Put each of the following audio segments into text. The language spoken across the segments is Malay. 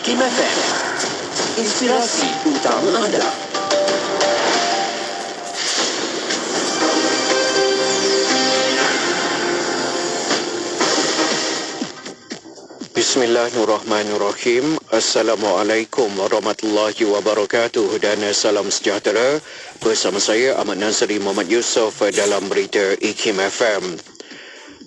IKIM FM, inspirasi utama anda. Bismillahirrahmanirrahim. Assalamualaikum warahmatullahi wabarakatuh dan salam sejahtera. Bersama saya Ahmad Nazri Muhammad Yusof dalam berita IKIM FM.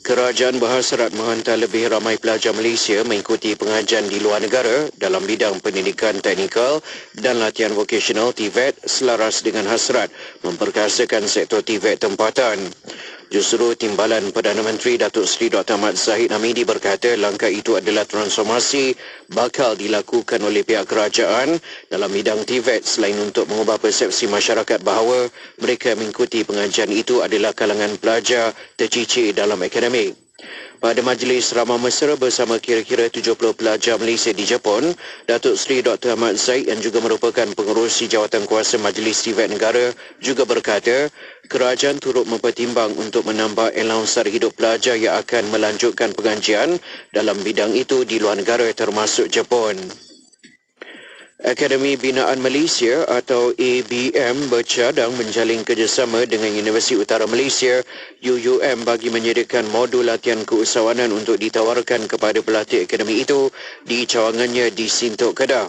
Kerajaan berhasrat menghantar lebih ramai pelajar Malaysia mengikuti pengajian di luar negara dalam bidang pendidikan teknikal dan latihan vokasional TVET selaras dengan hasrat memperkasakan sektor TVET tempatan. Justru Timbalan Perdana Menteri Datuk Seri Dr. Ahmad Zahid Hamidi berkata langkah itu adalah transformasi bakal dilakukan oleh pihak kerajaan dalam bidang TVET selain untuk mengubah persepsi masyarakat bahawa mereka mengikuti pengajian itu adalah kalangan pelajar tercicir dalam akademik. Pada majlis ramah mesra bersama kira-kira 70 pelajar Malaysia di Jepun, Datuk Seri Dr. Ahmad Zahid yang juga merupakan pengerusi jawatan kuasa Majlis TVET Negara juga berkata, kerajaan turut mempertimbang untuk menambah allowance sara hidup pelajar yang akan melanjutkan pengajian dalam bidang itu di luar negara termasuk Jepun. Akademi Binaan Malaysia atau ABM bercadang menjalin kerjasama dengan Universiti Utara Malaysia UUM bagi menyediakan modul latihan keusahawanan untuk ditawarkan kepada pelatih akademi itu di cawangannya di Sintok, Kedah.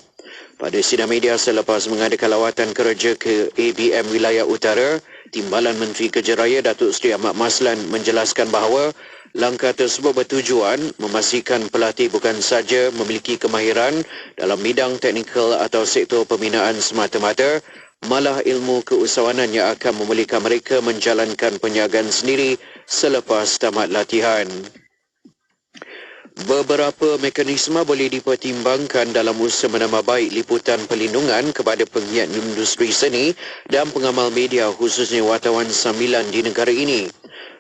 Pada sidang media selepas mengadakan lawatan kerja ke ABM Wilayah Utara, Timbalan Menteri Kerja Raya Datuk Seri Ahmad Maslan menjelaskan bahawa langkah tersebut bertujuan memastikan pelatih bukan saja memiliki kemahiran dalam bidang teknikal atau sektor pembinaan semata-mata, malah ilmu keusahawanan yang akan membolehkan mereka menjalankan perniagaan sendiri selepas tamat latihan. Beberapa mekanisme boleh dipertimbangkan dalam usaha menambah baik liputan perlindungan kepada penggiat industri seni dan pengamal media khususnya wartawan sambilan di negara ini.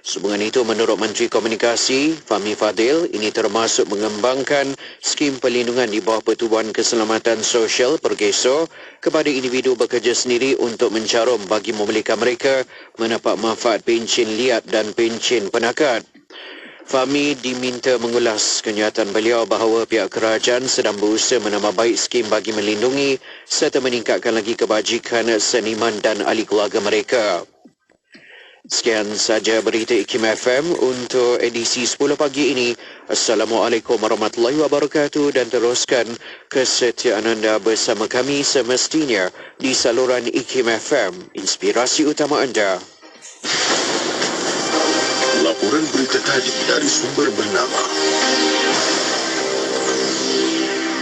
Sehubungan itu, menurut Menteri Komunikasi Fahmi Fadil, ini termasuk mengembangkan skim perlindungan di bawah Pertubuhan Keselamatan Sosial Pergeso kepada individu bekerja sendiri untuk mencarum bagi membolehkan mereka mendapat manfaat pencen liat dan pencen penakat. Fahmi diminta mengulas kenyataan beliau bahawa pihak kerajaan sedang berusaha menambah baik skim bagi melindungi serta meningkatkan lagi kebajikan seniman dan ahli keluarga mereka. Sekian saja berita IKIM FM untuk edisi 10 pagi ini. Assalamualaikum warahmatullahi wabarakatuh dan teruskan kesetiaan anda bersama kami semestinya di saluran IKIM FM, inspirasi utama anda. Laporan berita tadi dari sumber bernama.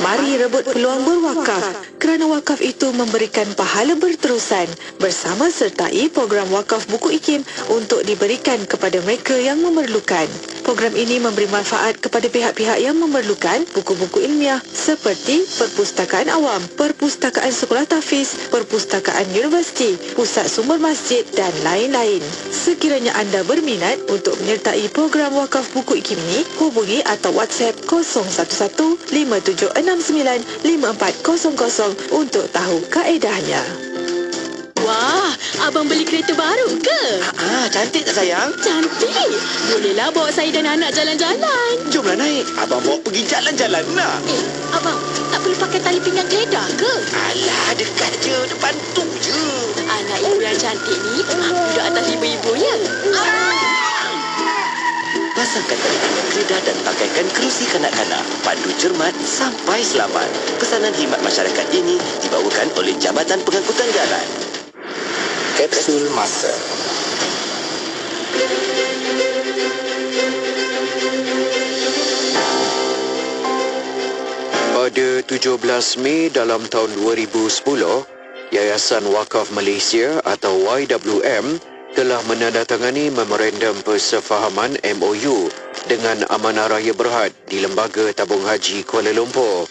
Mari rebut peluang berwakaf kerana wakaf itu memberikan pahala berterusan bersama sertai program wakaf buku IKIM untuk diberikan kepada mereka yang memerlukan. Program ini memberi manfaat kepada pihak-pihak yang memerlukan buku-buku ilmiah seperti perpustakaan awam, perpustakaan sekolah tahfiz, perpustakaan universiti, pusat sumber masjid dan lain-lain. Sekiranya anda berminat untuk menyertai program wakaf buku IKIM ini, hubungi atau WhatsApp 011-5769-5400 untuk tahu kaedahnya. Wah, abang beli kereta baru ke? Cantik tak sayang? Cantik. Bolehlah bawa saya dan anak jalan-jalan. Jomlah naik, abang bawa pergi jalan-jalan nak. Abang, tak perlu pakai tali pinggang keledar ke? Alah, dekat je, depan tu je. Anak ibu yang cantik ni duduk atas ibu-ibu ya? Pasangkan tali pinggang keledar dan pakaikan kerusi kanak-kanak. Pandu cermat sampai selamat. Pesanan khidmat masyarakat ini dibawakan oleh Jabatan Pengangkutan Jalan. Kapsul Masa. Pada 17 Mei dalam tahun 2010, Yayasan Wakaf Malaysia atau YWM telah menandatangani memorandum persefahaman MOU dengan Amanah Raya Berhad di Lembaga Tabung Haji Kuala Lumpur.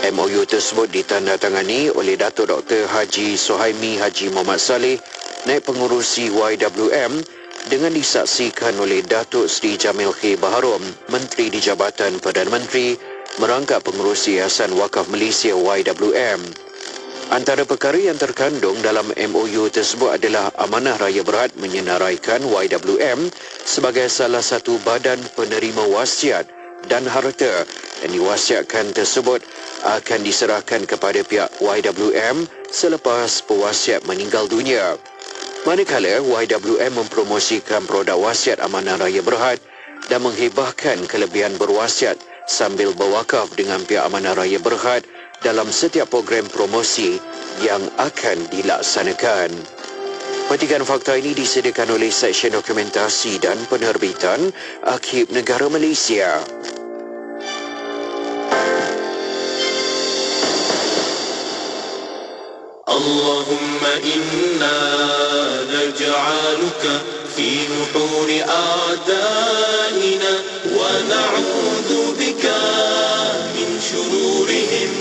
MOU tersebut ditandatangani oleh Datuk Dr. Haji Sohaimi Haji Muhammad Saleh, Naib Pengurusi YWM, dengan disaksikan oleh Datuk Seri Jamil Khair Baharom, Menteri di Jabatan Perdana Menteri, merangkap pengurusi Yayasan Wakaf Malaysia YWM. Antara perkara yang terkandung dalam MOU tersebut adalah Amanah Raya Berhad menyenaraikan YWM sebagai salah satu badan penerima wasiat dan harta yang diwasiatkan tersebut akan diserahkan kepada pihak YWM selepas pewasiat meninggal dunia. Manakala YWM mempromosikan produk wasiat Amanah Raya Berhad dan menghibahkan kelebihan berwasiat sambil berwakaf dengan pihak Amanah Raya Berhad dalam setiap program promosi yang akan dilaksanakan. Petikan fakta ini disediakan oleh Seksyen Dokumentasi dan Penerbitan Akhib Negara Malaysia. Allahumma inna naj'aluka fi nuhuri a'daina wa na'udhu bika min shururihim.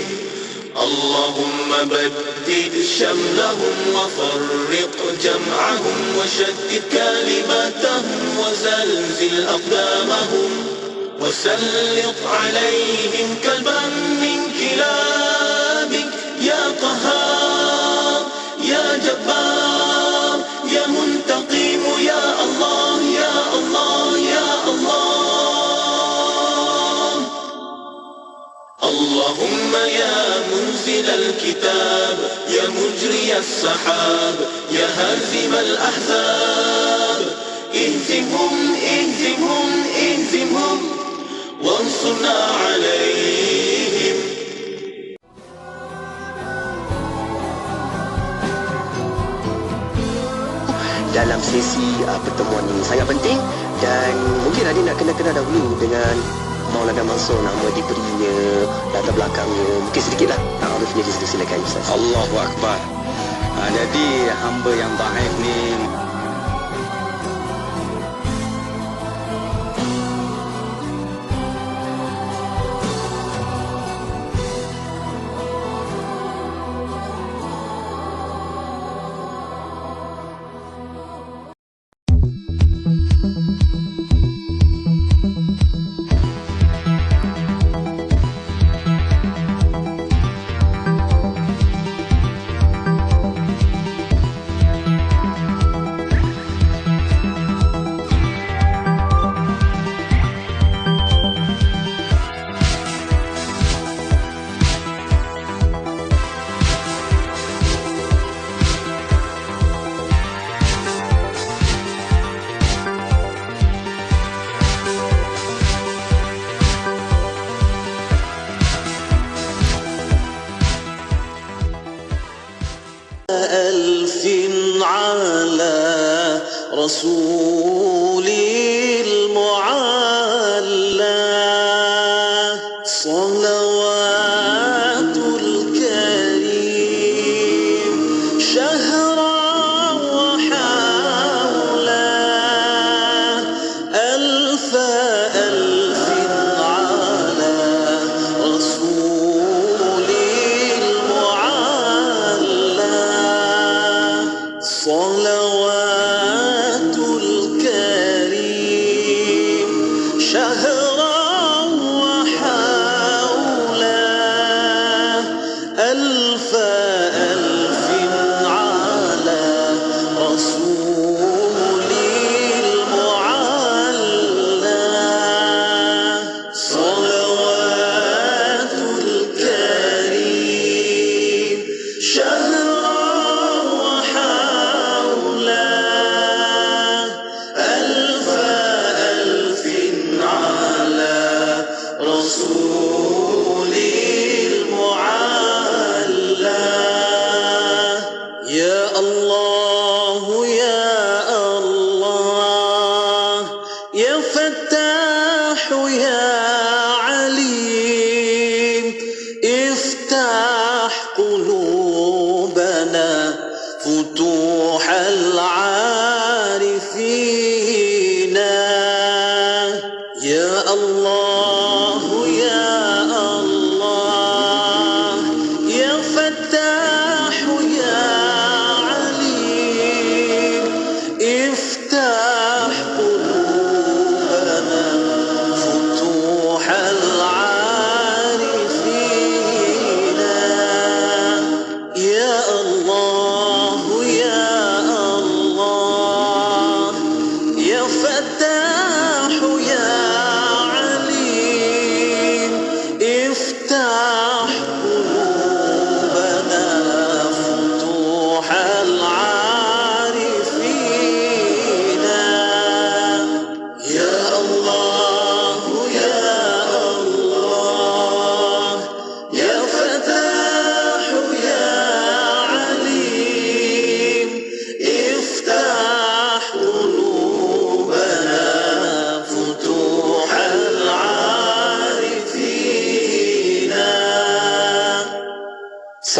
Allahumma baddid shamlahum wa farriq jam'ahum wa shaddid kalimatahum wa zalzil aqdamahum wa sallit alayhim kalban min kilabik ya qahhar ya jabbar ya muntaqim ya Allah ya Allah ya Allah. اللهم يا منزل الكتاب يا مجري السحاب يا هازم الأحزاب اهزمهم اهزمهم اهزمهم وانصرنا عليهم. Dalam sesi pertemuan ini sangat penting dan mungkin Radin nak kenal-kenal dahulu dengan Maulana Mansur, nama diberinya, latar belakangnya, mungkin sedikitlah. Arifnya silakan Ustaz. Allahu Akbar. Jadi hamba yang dhaif ni ألف على رسول المعلى صلوات الكريم شهرا وحولا ألف ألف على رسول المعلى صلوات الكريم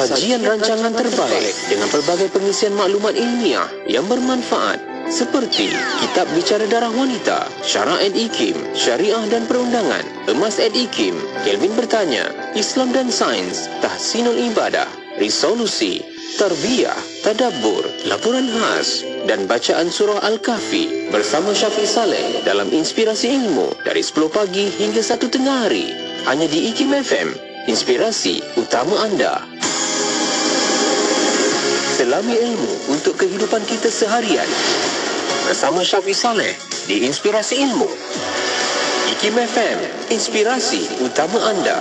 sajian rancangan terbaik dengan pelbagai pengisian maklumat ilmiah yang bermanfaat seperti Kitab Bicara Darah Wanita, Syara & Ikim, Syariah dan Perundangan, Emas & Ikim, Kelvin Bertanya, Islam dan Sains, Tahsinul Ibadah, Resolusi, Tarbiyah, Tadabbur, Laporan Khas dan bacaan surah Al-Kahfi bersama Syafiq Saleh dalam Inspirasi Ilmu dari 10 pagi hingga 1 tengah hari. Hanya di IKIM FM, inspirasi utama anda. Selami ilmu untuk kehidupan kita seharian. Bersama Syafiq Saleh di Inspirasi Ilmu. IKIM FM, inspirasi utama anda.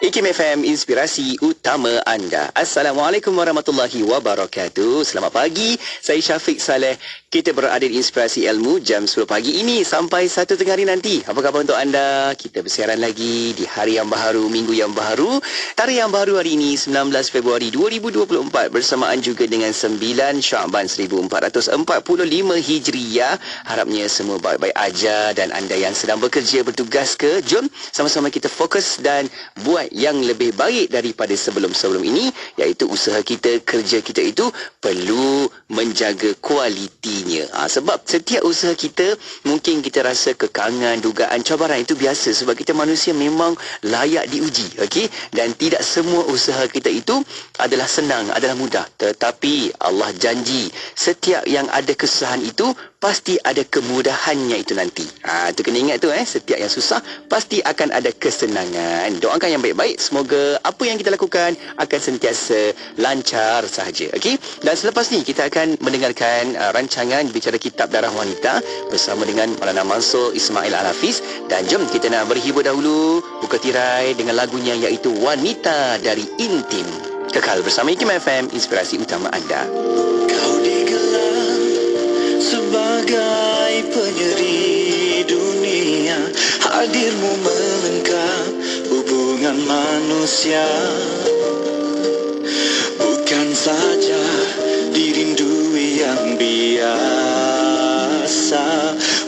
IKIM FM, inspirasi utama anda. Assalamualaikum warahmatullahi wabarakatuh. Selamat pagi, saya Syafiq Saleh. Kita berada di Inspirasi Ilmu jam 10 pagi ini sampai 1 tengah hari nanti. Apa khabar untuk anda? Kita bersiaran lagi di hari yang baharu, minggu yang baharu. Tarikh yang baru hari ini 19 Februari 2024 bersamaan juga dengan 9 Sya'ban 1445 Hijriah. Harapnya semua baik-baik aja dan anda yang sedang bekerja bertugas ke, jom sama-sama kita fokus dan buat yang lebih baik daripada sebelum-sebelum ini, iaitu usaha kita, kerja kita itu perlu menjaga kualitinya. Sebab setiap usaha kita mungkin kita rasa kekangan, dugaan, cabaran, itu biasa sebab kita manusia memang layak diuji, okey? Dan tidak semua usaha kita itu adalah senang, adalah mudah. Tetapi Allah janji setiap yang ada kesusahan itu pasti ada kemudahannya itu nanti. Itu kena ingat tu, setiap yang susah pasti akan ada kesenangan. Doakan yang baik-baik, semoga apa yang kita lakukan akan sentiasa lancar sahaja. Okey? Dan selepas ni kita akan mendengarkan rancangan Bicara Kitab Darah Wanita bersama dengan Maulana Mansur Ismail Al-Hafiz. Dan jom kita nak berhibur dahulu, buka tirai dengan lagunya iaitu Wanita dari Intim. Kekal bersama IKIM FM, inspirasi utama anda. Kau digelar sebagai penyeri dunia, hadirmu melengkap hubungan manusia. Bukan saja dirindui yang biasa,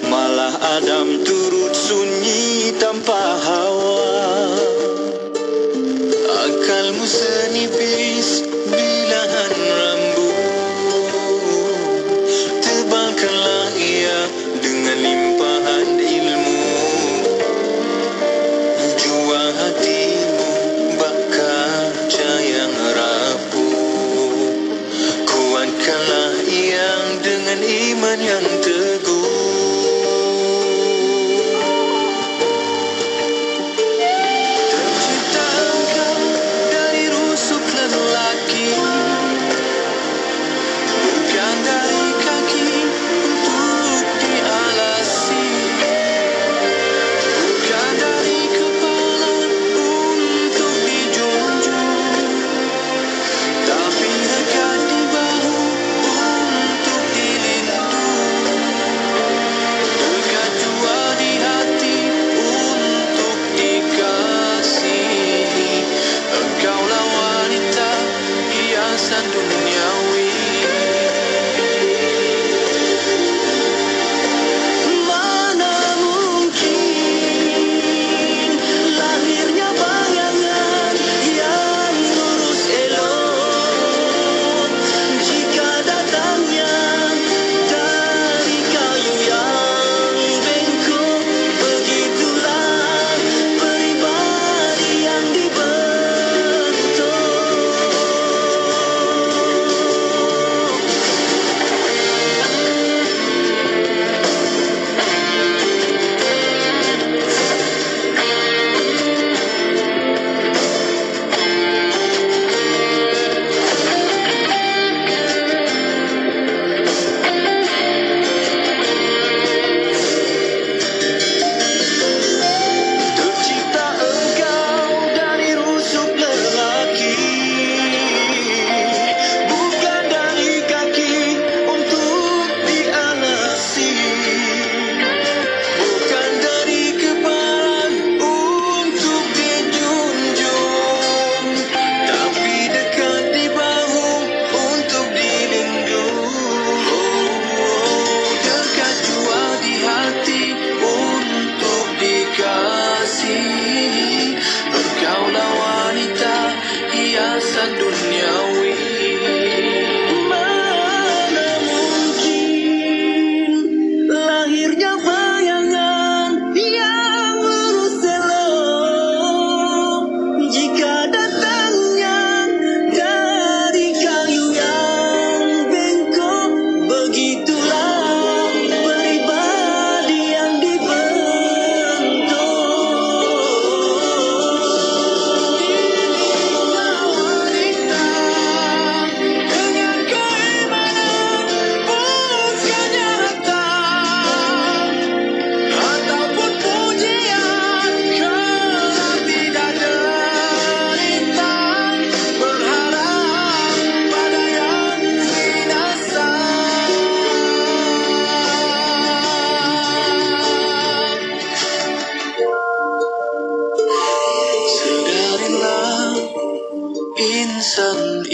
malah Adam turut sunyi tanpa Hawa. Akalmu senipis bilangan rambut, tebalkanlah ia dengan limpahan ilmu. Jua hatimu bak kaca yang rapuh, kuatkanlah ia dengan iman yang teguh.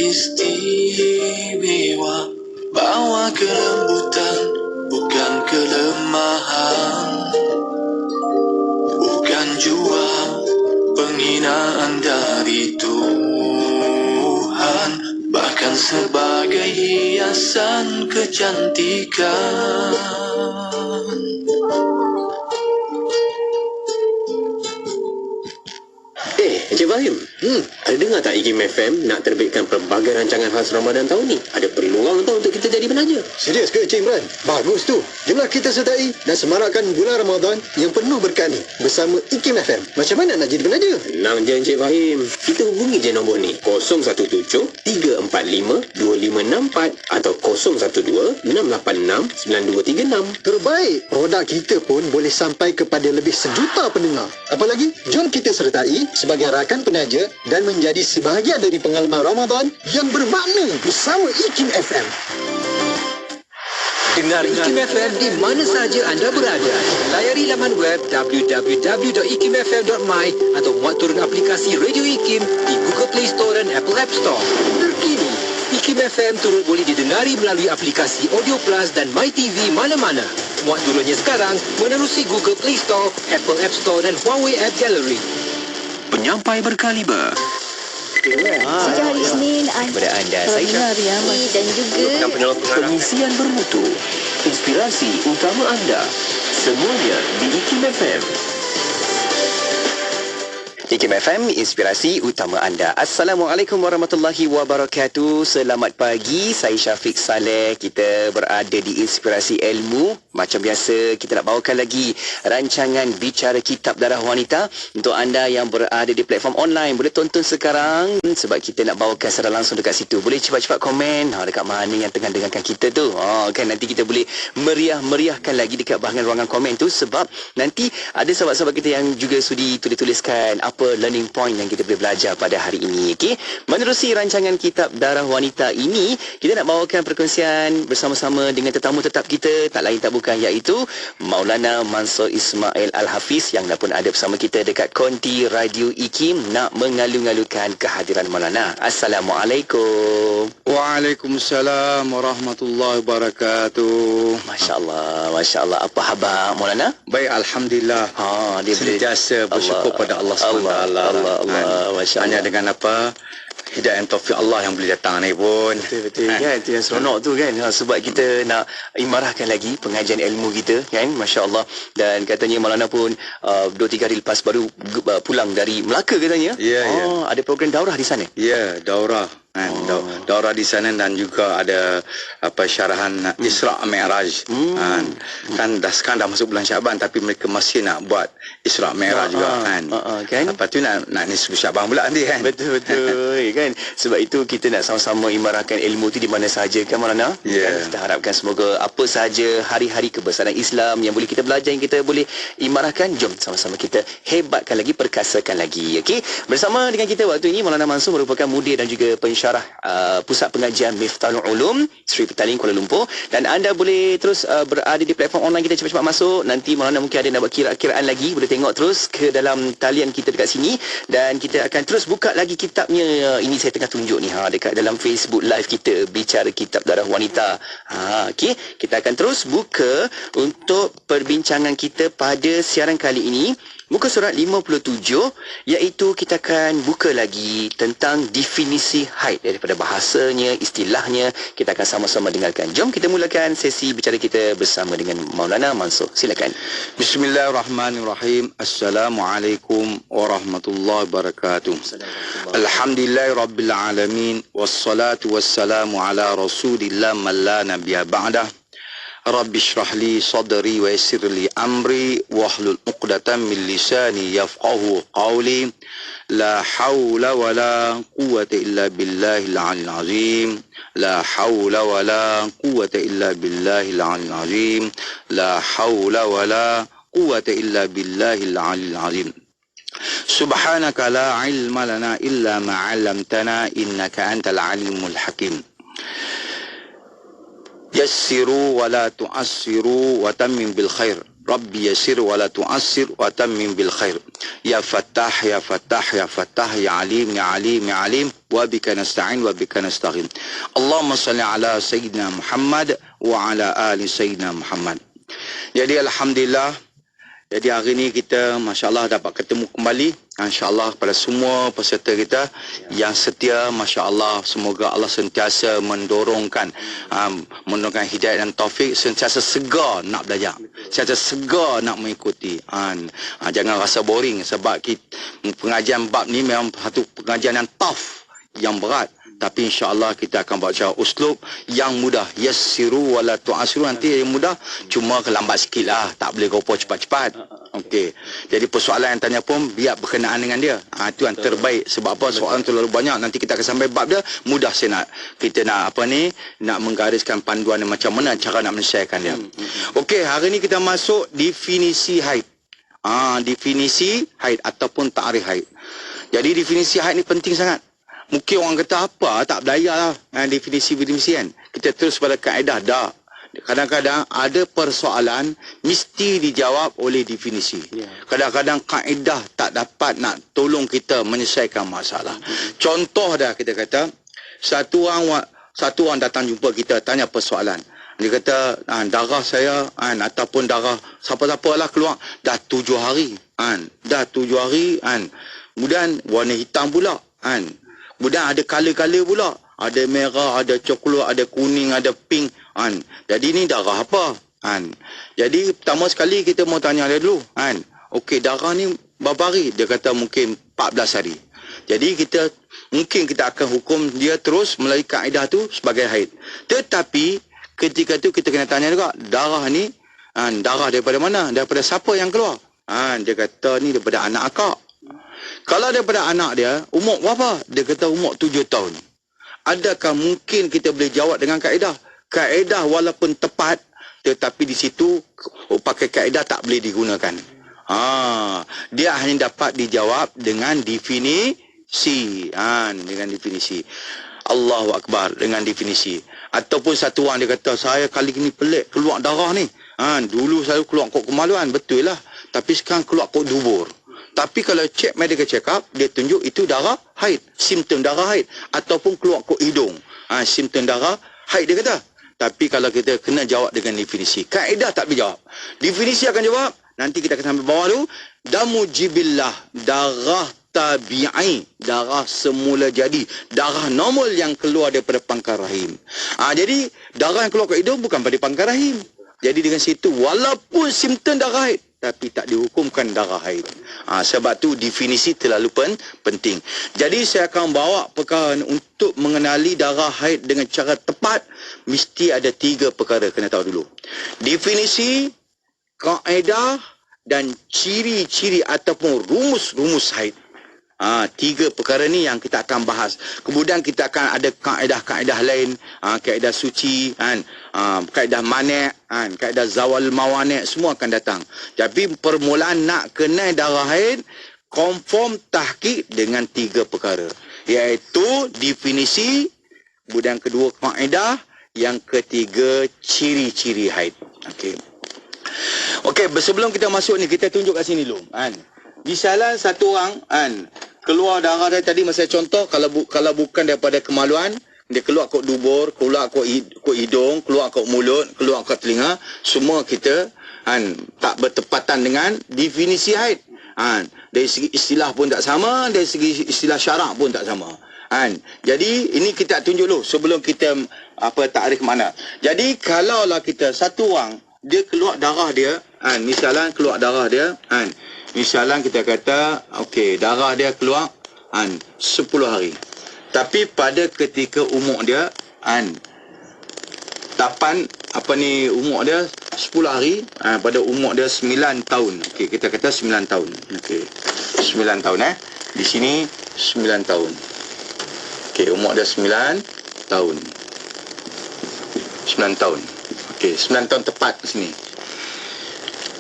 istimewa, bawa kelembutan bukan kelemahan, bukan jua penghinaan dari Tuhan, bahkan sebagai hiasan kecantikan. Encik Fahim, ada dengar tak IKIM FM nak terbitkan pelbagai rancangan khas Ramadan tahun ni? Ada peluang tau untuk kita jadi penaja. Serius ke Encik Imran? Bagus tu. Jomlah kita sertai dan semarakkan bulan Ramadan yang penuh berkah ni bersama IKIM FM. Macam mana nak jadi penaja? Senang je Encik Fahim. Kita hubungi je nombor ni 017-345-2564 atau 012-686-9236. Terbaik, produk kita pun boleh sampai kepada lebih sejuta pendengar. Apalagi, jom kita sertai sebagai rakan penaja dan menjadi sebahagian dari pengalaman Ramadan yang bermakna bersama IKIM FM. Dengar IKIM FM di mana sahaja anda berada. Layari laman web www.ikimfm.my atau muat turun aplikasi Radio IKIM di Google Play Store dan Apple App Store. Terkini, IKIM FM turut boleh didengari melalui aplikasi Audio Plus dan MyTV mana-mana. Muat turunnya sekarang menerusi Google Play Store, Apple App Store dan Huawei App Gallery. Penyampai berkaliber. Sejak hari Isnin, Kepada anda, saya dan juga pengisian bermutu, inspirasi utama anda, semuanya di IKIM FM. IKIM FM, inspirasi utama anda. Assalamualaikum warahmatullahi wabarakatuh. Selamat pagi, saya Syafiq Saleh. Kita berada di Inspirasi Ilmu. Macam biasa, kita nak bawakan lagi rancangan Bicara Kitab Darah Wanita. Untuk anda yang berada di platform online, boleh tonton sekarang sebab kita nak bawakan secara langsung dekat situ. Boleh cepat-cepat komen dekat mana yang tengah dengarkan kita tu. Kan nanti kita boleh meriah-meriahkan lagi dekat bahagian ruangan komen tu, sebab nanti ada sahabat-sahabat kita yang juga sudi tulis-tuliskan apa learning point yang kita boleh belajar pada hari ini. Okey, menerusi rancangan Kitab Darah Wanita ini, kita nak bawakan perkongsian bersama-sama dengan tetamu tetap kita, tak lain tak bukan iaitu Maulana Mansur Ismail Al-Hafiz yang dah pun ada bersama kita dekat konti Radio IKIM nak mengalu-ngalukan kehadiran Maulana. Assalamualaikum. Waalaikumsalam warahmatullahi wabarakatuh. Masya-Allah, masya-Allah. Apa khabar Maulana? Baik, alhamdulillah. Dia sentiasa bersyukur pada Allah SWT. Allah, masya-Allah. Hanya dengan apa? Hidayah dan taufik Allah yang boleh datang ni pun. Betul kan, itu yang seronok tu kan, sebab kita nak imarahkan lagi pengajian ilmu kita kan, masya-Allah. Dan katanya Maulana pun 2-3 hari lepas baru pulang dari Melaka katanya. Ya. Ada program daurah di sana. Ya, daurah. Daurah di sana dan juga ada syarahan Isra' Mi'raj. Kan sekarang dah masuk bulan Syaban tapi mereka masih nak buat Isra' Mi'raj juga kan. Lepas tu nak nisfu Syaban pula nanti kan. Betul kan. Sebab itu kita nak sama-sama imarahkan ilmu tu di mana sahaja kan Maulana. Kan? Kita harapkan semoga apa sahaja hari-hari kebesaran Islam yang boleh kita belajar, yang kita boleh imarahkan, jom sama-sama kita hebatkan lagi, perkasakan lagi. Okey, bersama dengan kita waktu ini Maulana Mansur merupakan mudir dan juga pensyarah Pusat Pengajian Miftahul Ulum Sri Petaling Kuala Lumpur. Dan anda boleh terus berada di platform online kita, cepat-cepat masuk. Nanti Maulana mungkin ada nak buat kiraan lagi, boleh tengok terus ke dalam talian kita dekat sini. Dan kita akan terus buka lagi kitabnya. Ini saya tengah tunjuk ni dekat dalam Facebook live kita, Bicara Kitab Darah Wanita. Okey, kita akan terus buka untuk perbincangan kita pada siaran kali ini. Muka surat 57, iaitu kita akan buka lagi tentang definisi haid daripada bahasanya, istilahnya. Kita akan sama-sama dengarkan. Jom kita mulakan sesi bicara kita bersama dengan Maulana Mansur. Silakan. Bismillahirrahmanirrahim. Assalamualaikum warahmatullahi wabarakatuh. Alhamdulillahirabbil alamin wassalatu wassalamu ala Rasulillah man la nabiyya ba'dah. Rabbi shrah li sadri wa yassir li amri wahlul 'uqdatam min lisani yafqahu qawli. La haula wa la quwwata illa billahil 'aliyyil 'azim. La haula wa la quwwata illa billahil 'aliyyil 'azim. La haula wa la quwwata illa billahil 'aliyyil 'azim. Subhanaka la ilma lana illa ma 'allamtana innaka antal alimul hakim. Yassiru wa la tu'assiru wa tammim bil khair. Rabbi yassir wa la tu'assir wa tammim bil khair. Ya Fattah, ya Fattah, ya Fattah, ya Alim, ya Alim, ya Alim. Wa bika nasta'in wa bika nasta'in. Allahumma salli ala Sayyidina Muhammad wa ala ali Sayyidina Muhammad. Jadi Alhamdulillah, jadi hari ini kita Masya Allah dapat ketemu kembali, Insya Allah kepada semua peserta kita yang setia, Masya Allah, semoga Allah sentiasa mendorongkan hidayah dan taufik, sentiasa segar nak belajar, sentiasa segar nak mengikuti. Jangan rasa boring sebab pengajian bab ni memang satu pengajian yang tough, yang berat. Tapi insya-Allah kita akan bawa cara uslub yang mudah. Yassiru wala tu'asiru, nanti yang mudah, cuma lambat sikitlah, tak boleh gopo cepat-cepat. Okey. Jadi persoalan yang tanya pun biar berkenaan dengan dia. Itu yang terbaik. Sebab apa? Soalan terlalu banyak, nanti kita akan sampai bab dia, mudah kita nak menggariskan panduan macam mana cara nak menyelesaikan dia. Okey, hari ni kita masuk definisi haid. Definisi haid ataupun ta'rif haid. Jadi definisi haid ni penting sangat. Mungkin orang kata apa, tak berdaya lah definisi-definisi kan. Kita terus pada kaedah, dah. Kadang-kadang ada persoalan mesti dijawab oleh definisi. Kadang-kadang kaedah tak dapat nak tolong kita menyelesaikan masalah. Contoh dah kita kata, satu orang datang jumpa kita, tanya persoalan. Dia kata, darah saya ataupun darah siapa-siapa lah keluar dah 7 hari. Dah 7 hari. Kemudian warna hitam pula. Kemudian ada color-color pula. Ada merah, ada coklat, ada kuning, ada pink. Jadi ni darah apa? Jadi pertama sekali kita mau tanya dia dulu. Okey, darah ni berapa hari? Dia kata mungkin 14 hari. Jadi mungkin kita akan hukum dia terus melalui kaedah tu sebagai haid. Tetapi ketika tu kita kena tanya juga, darah ni darah daripada mana? Daripada siapa yang keluar? Dia kata ni daripada anak akak. Kalau daripada anak dia, umur berapa? Dia kata umur 7 tahun. Adakah mungkin kita boleh jawab dengan kaedah? Kaedah walaupun tepat, tetapi di situ pakai kaedah tak boleh digunakan. Dia hanya dapat dijawab dengan definisi. Dengan definisi. Allahu Akbar, dengan definisi. Ataupun satu orang dia kata, saya kali ini pelik keluar darah ni. Dulu saya keluar kok kemaluan, betul lah. Tapi sekarang keluar kok dubur. Tapi kalau cek medical check up, dia tunjuk itu darah haid, simptom darah haid. Ataupun keluar kok hidung, simptom darah haid dia kata. Tapi kalau kita kena jawab dengan definisi, kaedah tak boleh jawab. Definisi akan jawab, nanti kita akan sampai bawah tu. Damu jibillah, darah tabi'i, darah semula jadi, darah normal yang keluar daripada pangkal rahim. Jadi darah yang keluar ke hidung bukan pada pangkal rahim. Jadi dengan situ walaupun simptom darah haid, tapi tak dihukumkan darah haid. Sebab tu definisi terlalu penting. Jadi saya akan bawa perkara untuk mengenali darah haid dengan cara tepat. Mesti ada 3 perkara kena tahu dulu. Definisi, kaedah dan ciri-ciri ataupun rumus-rumus haid. 3 perkara ni yang kita akan bahas. Kemudian kita akan ada kaedah-kaedah lain, kaedah suci, kaedah manik, kaedah zawal mawanik, semua akan datang. Tapi permulaan nak kenal darah haid, konform tahqiq dengan 3 perkara, iaitu definisi, kemudian kedua kaedah, yang ketiga ciri-ciri haid. Okey, sebelum kita masuk ni, kita tunjuk kat sini dulu. Misalan satu orang keluar darah dia tadi, masa contoh, kalau bukan daripada kemaluan, dia keluar kok dubur, keluar kok hidung, keluar kok mulut, keluar kok telinga, semua kita tak bertepatan dengan definisi haid. Dari segi istilah pun tak sama, dari segi istilah syarak pun tak sama. Jadi ini kita tunjuk dulu sebelum kita takrif mana. Jadi kalaulah kita satu orang dia keluar darah dia, misalan keluar darah dia, misalan kita kata okey, darah dia keluar 10 hari. Tapi pada ketika umur dia umur dia 10 hari, pada umur dia 9 tahun. Okey, kita kata 9 tahun. Okey. 9 tahun Di sini 9 tahun. Okey, umur dia 9 tahun. 9 tahun. Okey, 9 tahun tepat di sini.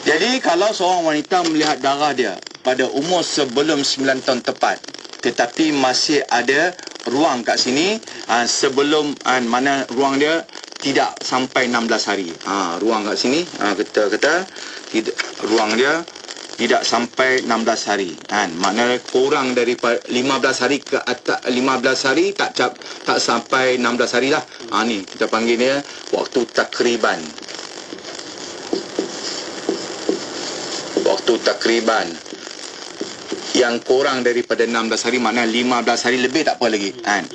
Jadi kalau seorang wanita melihat darah dia pada umur sebelum 9 tahun tepat, tetapi masih ada ruang kat sini sebelum mana ruang dia tidak sampai 16 hari. Ruang kat sini kita kata ruang dia tidak sampai 16 hari kan. Maknanya kurang daripada 15 hari ke atas, 15 hari tak sampai 16 hari lah. Ni kita panggil dia waktu takriban. Waktu takriban yang kurang daripada 16 hari, maknanya 15 hari lebih tak apa lagi kan.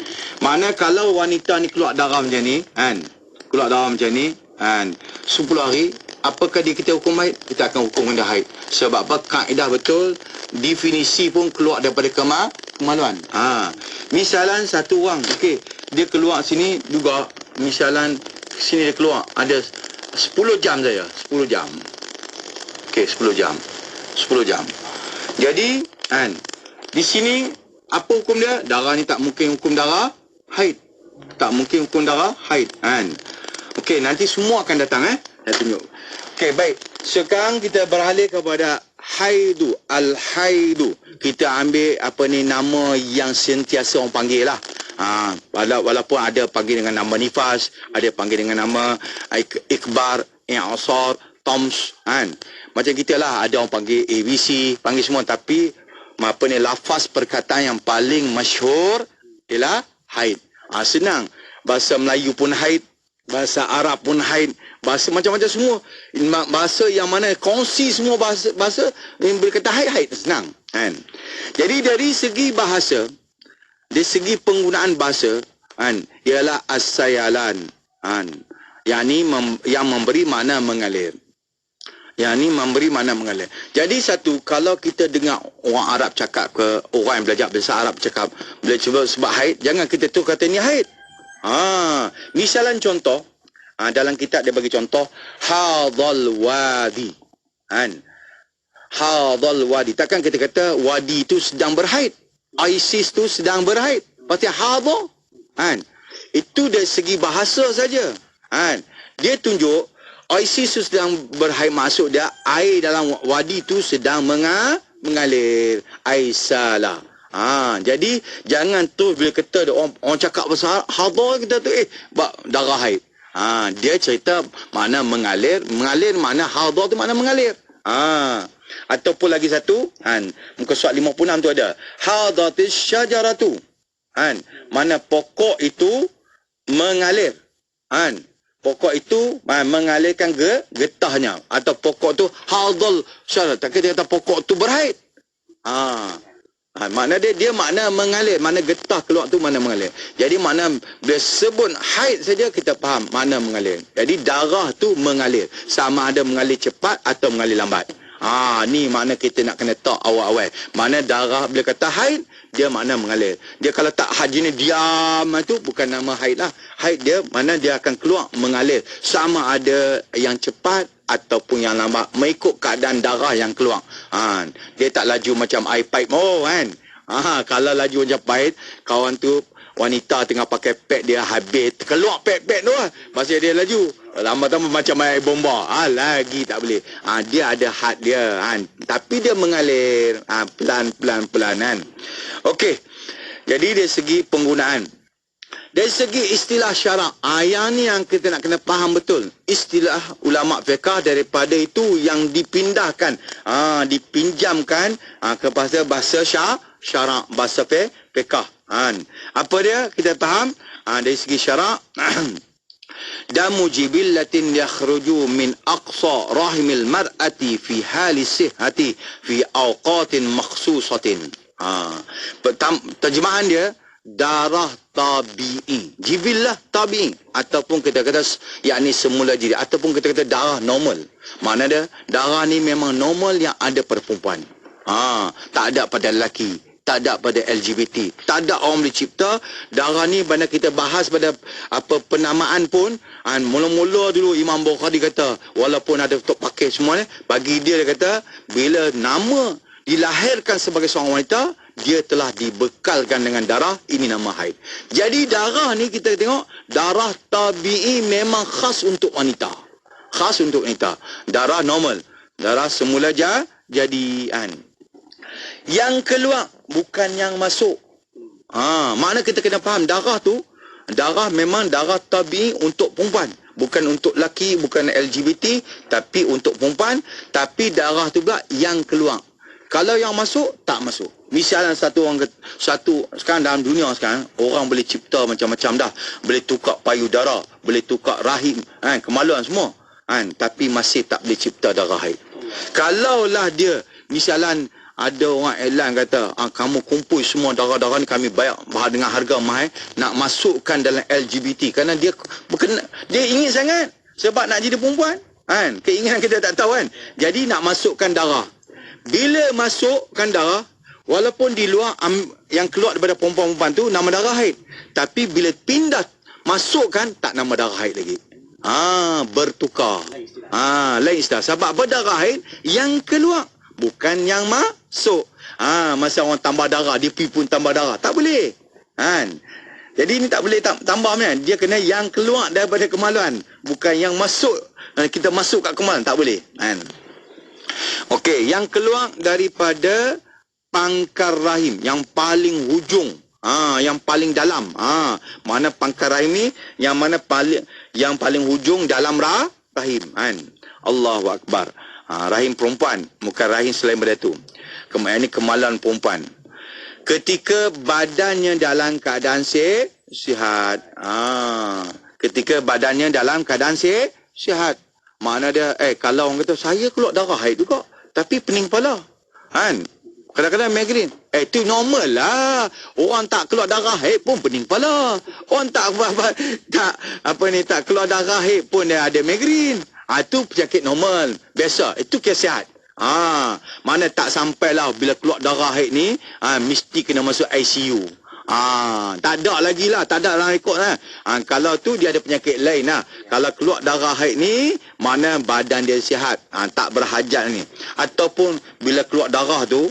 Maknanya kalau wanita ni keluar darah macam ni kan, keluar darah macam ni kan, 10 hari, apakah kita hukum haid? Kita akan hukum dia haid. Sebab apa? Kaedah betul, definisi pun keluar daripada kemaluan. Misalan satu orang, okey, dia keluar sini juga, misalan sini dia keluar ada 10 jam saja, 10 jam. Okey, 10 jam. 10 jam. Jadi kan, di sini apa hukum dia? Darah ni tak mungkin hukum darah haid. Tak mungkin hukum darah haid kan. Okey, nanti semua akan datang saya tunjuk. Okey, baik. Sekarang kita beralih kepada haidu, al-haidu. Kita ambil nama yang sentiasa orang panggil lah. Walaupun ada panggil dengan nama nifas, ada panggil dengan nama ikbar, i'asar, toms kan. Macam kita lah, ada orang panggil ABC, panggil semua, tapi lafaz perkataan yang paling masyhur ialah haid. Senang. Bahasa Melayu pun haid, bahasa Arab pun haid, bahasa macam-macam semua. Bahasa yang mana kongsi semua bahasa yang berkata haid senang kan. Jadi dari segi bahasa, dari segi penggunaan bahasa kan, ialah as-sayalan kan, yang memberi makna mengalir. Yang ni memberi makna mengalir. Jadi satu, kalau kita dengar orang Arab cakap ke, orang yang belajar bahasa Arab cakap, bila cuba sebab haid, jangan kita tu kata ni haid. Misalan contoh, dalam kitab dia bagi contoh, hadal wadi. Hadal wadi. Takkan kita kata wadi tu sedang berhaid. ISIS tu sedang berhaid. Pasti hadal. Itu dari segi bahasa saja. Dia tunjuk ISIS tu sedang berhaid, maksud dia air dalam wadi tu sedang mengalir. Air salah. Jadi jangan tu bila kata orang cakap pasal hadar, kita tu darah haid. Dia cerita makna mengalir. Mengalir makna hadar tu makna mengalir. Ataupun lagi satu, muka surat 56 tu ada hadatis syajaratu. Mana pokok itu mengalir. Pokok itu mengalirkan getahnya, atau pokok tu hadal syarat. Tak kata pokok tu berhaid. Makna dia makna mengalir, makna getah keluar tu makna mengalir. Jadi makna bila sebut haid saja kita faham makna mengalir. Jadi darah tu mengalir, sama ada mengalir cepat atau mengalir lambat. Ni makna kita nak kena tahu awal-awal. Mana darah bila kata haid, dia makna mengalir. Dia kalau tak haid ni diam, itu bukan nama haid lah. Haid dia mana dia akan keluar mengalir, sama ada yang cepat ataupun yang lambat, mengikut keadaan darah yang keluar. Dia tak laju macam air pipe kan. Kalau laju macam pipe, kawan tu wanita tengah pakai pad dia habis, keluar pad tu lah, masih dia laju. Lama-lama macam air bomba. Lagi tak boleh. Dia ada had dia. Tapi dia mengalir. Pelan-pelan kan. Okey. Jadi dari segi penggunaan. Dari segi istilah syarak. Yang ni yang kita nak kena faham betul. Istilah ulama' fiqah daripada itu yang dipindahkan. Dipinjamkan kepada bahasa syarak. Bahasa fiqah. Apa dia? Kita faham. Dari segi syarak. Damu jibillatin yakhruju min aqsa rahimil mar'ati fi hali sihhati fi awqatin makhsusatin. Terjemahan dia darah tabi'i. Jibillah tabi'i, ataupun kita kata yakni semula jadi, ataupun kita kata darah normal. Makna dia darah ni memang normal yang ada pada perempuan. Tak ada pada lelaki, tak ada pada LGBT, tak ada orang boleh cipta. Darah ni bandar kita bahas pada penamaan pun, mula-mula dulu Imam Bukhari kata, walaupun ada untuk pakai semua ni, bagi dia kata bila nama dilahirkan sebagai seorang wanita, dia telah dibekalkan dengan darah, ini nama haid. Jadi darah ni kita tengok, darah tabi'i memang khas untuk wanita. Khas untuk wanita. Darah normal, darah semula jadian. Yang keluar bukan yang masuk. Makna kita kena faham darah tu, darah memang darah tabi'i untuk perempuan. Bukan untuk lelaki, bukan LGBT, tapi untuk perempuan. Tapi darah tu pula yang keluar. Kalau yang masuk, tak masuk. Misalnya sekarang dalam dunia sekarang, orang boleh cipta macam-macam dah. Boleh tukar payudara, boleh tukar rahim, kemaluan semua. Tapi masih tak boleh cipta darah haid. Kalaulah dia, misalnya ada orang elan kata, kamu kumpul semua darah-darah ni, kami bayar dengan harga mahal, nak masukkan dalam LGBT. Kerana dia ingin sangat, sebab nak jadi perempuan. Keinginan kita tak tahu kan. Jadi nak masukkan darah. Bila masukkan darah, walaupun di luar yang keluar daripada perempuan-perempuan tu nama darah haid. Tapi bila pindah masukkan, tak nama darah haid lagi. Bertukar. Lain istilah. Sebab berdarah haid yang keluar, bukan yang masuk. Masa orang tambah darah, dia pergi pun tambah darah. Tak boleh. Jadi ini tak boleh tambah kan. Dia kena yang keluar daripada kemaluan, bukan yang masuk. Kita masuk kat kemaluan, tak boleh. Okey, yang keluar daripada pangkar rahim, yang paling hujung. Yang paling dalam. Mana pangkar rahim ni, yang paling hujung dalam rahim. Allahu Akbar. Rahim perempuan, bukan rahim selain daripada tu. Ini kemaluan perempuan. Ketika badannya dalam keadaan sihat. Ketika badannya dalam keadaan sihat. Mana dia, kalau orang kata, saya keluar darah haid juga, tapi pening kepala. Kadang-kadang migrain. Itu normal lah. Orang tak keluar darah haid pun pening kepala. Orang tak keluar darah haid pun dia ada migrain. Itu penyakit normal. Biasa. Itu kes sihat. Mana tak sampailah bila keluar darah haid ni, mesti kena masuk ICU. Tak ada lagi lah. Tak ada dalam rekod lah. Kalau tu dia ada penyakit lain lah. Kalau keluar darah haid ni, mana badan dia sihat, tak berhajat ni. Ataupun bila keluar darah tu,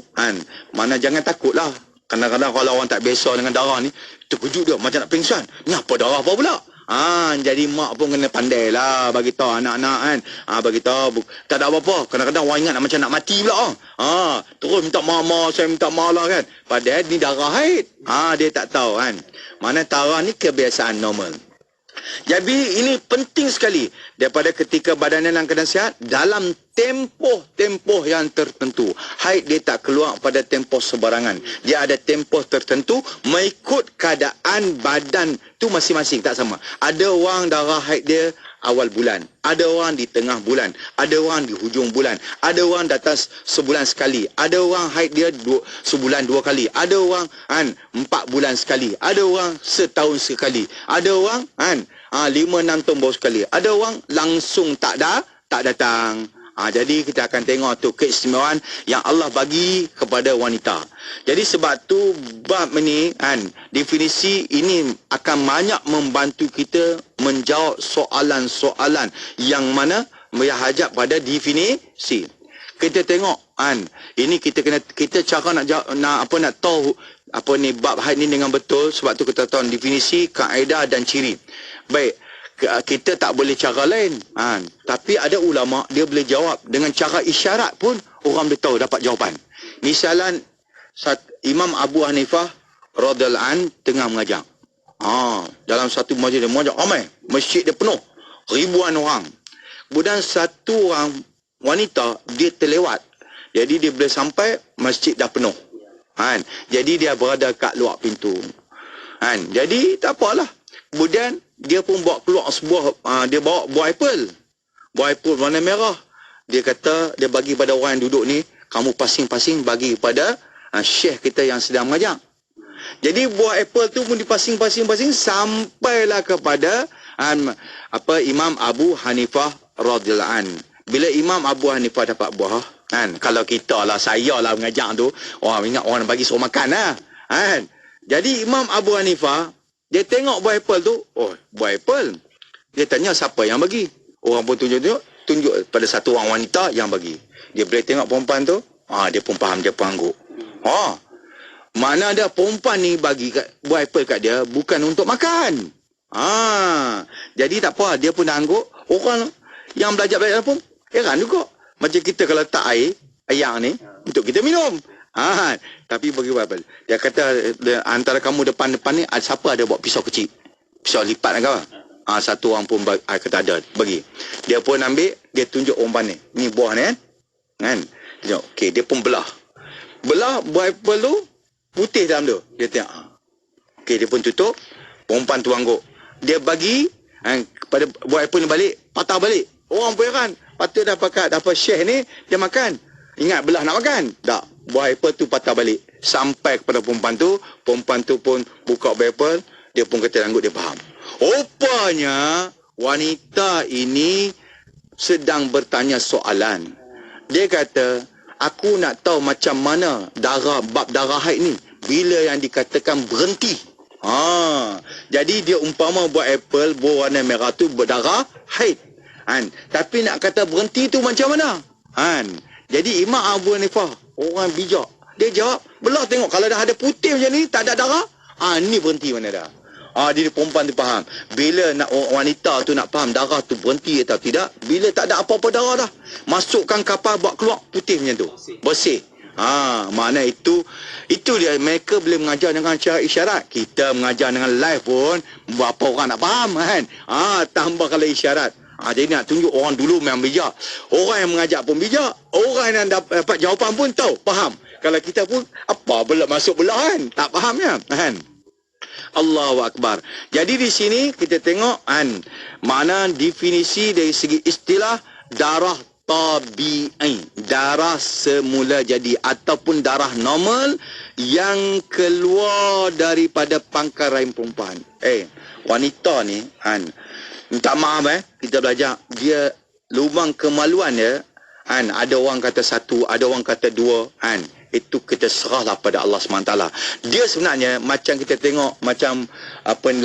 mana jangan takut lah. Kadang-kadang kalau orang tak biasa dengan darah ni, terkejut dia macam nak pingsan. Ni apa darah apa pula? Jadi mak pun kena pandai lah bagi tahu anak-anak kan. Bagi tahu tak ada apa-apa. Kadang-kadang orang ingat macam nak mati pula. Terus minta mama, saya minta malah kan. Padahal ni darah haid. Dia tak tahu kan. Mana darah ni kebiasaan normal. Jadi ini penting sekali daripada ketika badan dalam keadaan sihat, dalam tempoh yang tertentu. Haid dia tak keluar pada tempoh sebarangan. Dia ada tempoh tertentu mengikut keadaan badan tu masing-masing, tak sama. Ada orang darah haid dia awal bulan, ada orang di tengah bulan, ada orang di hujung bulan, ada orang datang sebulan sekali, ada orang haid dia sebulan 2 kali, ada orang 4 bulan sekali, ada orang setahun sekali, ada orang 5-6 tahun baru sekali, ada orang langsung tak datang. Jadi kita akan tengok tu keistimewaan yang Allah bagi kepada wanita. Jadi sebab tu bab ini definisi ini akan banyak membantu kita menjawab soalan-soalan yang mana berhajat pada definisi. Kita tengok ini kita cara nak tahu bab haid ni dengan betul. Sebab tu kita tahu definisi, kaedah dan ciri. Baik, kita tak boleh cara lain. Tapi ada ulama dia boleh jawab dengan cara isyarat pun orang boleh tahu, dapat jawapan. Misalan Imam Abu Hanifah radhiyallahu an tengah mengajar. Dalam satu masjid dia mengajar ramai, masjid dia penuh, ribuan orang. Kemudian satu orang wanita dia terlewat. Jadi dia boleh sampai masjid dah penuh. Jadi dia berada kat luar pintu. Jadi tak apalah. Kemudian dia pun bawa keluar dia bawa buah apple. Buah apple warna merah. Dia kata, dia bagi pada orang yang duduk ni, kamu pasing-pasing bagi kepada syekh kita yang sedang mengajar. Jadi buah apple tu pun dipasing-pasing sampailah kepada Imam Abu Hanifah radhiyallahu an. Bila Imam Abu Hanifah dapat buah, kalau kita lah, saya lah mengajar tu, orang ingat orang bagi suruh makan lah. Jadi Imam Abu Hanifah dia tengok buah apple tu, buah apple. Dia tanya siapa yang bagi. Orang pun tunjuk pada satu orang wanita yang bagi. Dia boleh tengok perempuan tu, dia pun faham, dia pun angguk. Mana ada perempuan ni bagi buah apple kat dia bukan untuk makan. Jadi tak apa, dia pun dah angguk. Orang yang belajar pun heran juga. Macam kita kalau tak air ni untuk kita minum. Tapi bagi buah apple. Dia kata antara kamu depan-depan ni siapa ada bawa pisau kecil? Pisau lipat ke apa? Satu orang pun kata ada, bagi. Dia pun ambil, dia tunjuk umpan ni. Ni buah ni kan. Tengok, okey, dia pun belah. Belah buah apple tu putih dalam tu. Dia tengok. Okey, dia pun tutup. Umpan tu angguk. Dia bagi kepada buah apple ni balik, patah balik. Orang pun kan, patut dah pakat apa share ni, dia makan. Ingat belah nak makan. Tak. Buah apple tu patah balik. Sampai kepada perempuan tu pun buka buah apple, dia pun kata angguk dia faham. Rupanya wanita ini sedang bertanya soalan. Dia kata, aku nak tahu macam mana bab darah haid ni bila yang dikatakan berhenti. Jadi dia umpama buat apple berwarna merah tu berdarah haid. Tapi nak kata berhenti tu macam mana? Jadi Imam Abu Hanifah, orang bijak, dia jawab, belah tengok kalau dah ada putih macam ni, tak ada darah, ni berhenti mana dah. Dia perempuan tu faham. Bila nak wanita tu nak faham darah tu berhenti atau tidak, bila tak ada apa-apa darah dah, masukkan kapal buat keluar putih macam tu, bersih. Mana itu dia, mereka boleh mengajar dengan cara isyarat. Kita mengajar dengan live pun berapa orang nak faham kan. Tambah kalau isyarat. Jadi nak tunjuk orang dulu memang bijak. Orang yang mengajak pun bijak. Orang yang dapat jawapan pun tahu, faham. Kalau kita pun apa belak masuk belah kan, tak faham kan. Allahu Akbar. Jadi di sini kita tengok mana definisi dari segi istilah darah tabi'i, darah semula jadi ataupun darah normal yang keluar daripada pangkal rahim perempuan. Wanita ni minta maaf kita belajar, dia lubang kemaluan dia ada orang kata satu, ada orang kata dua itu kita serahlah pada Allah SWT. Dia sebenarnya macam kita tengok macam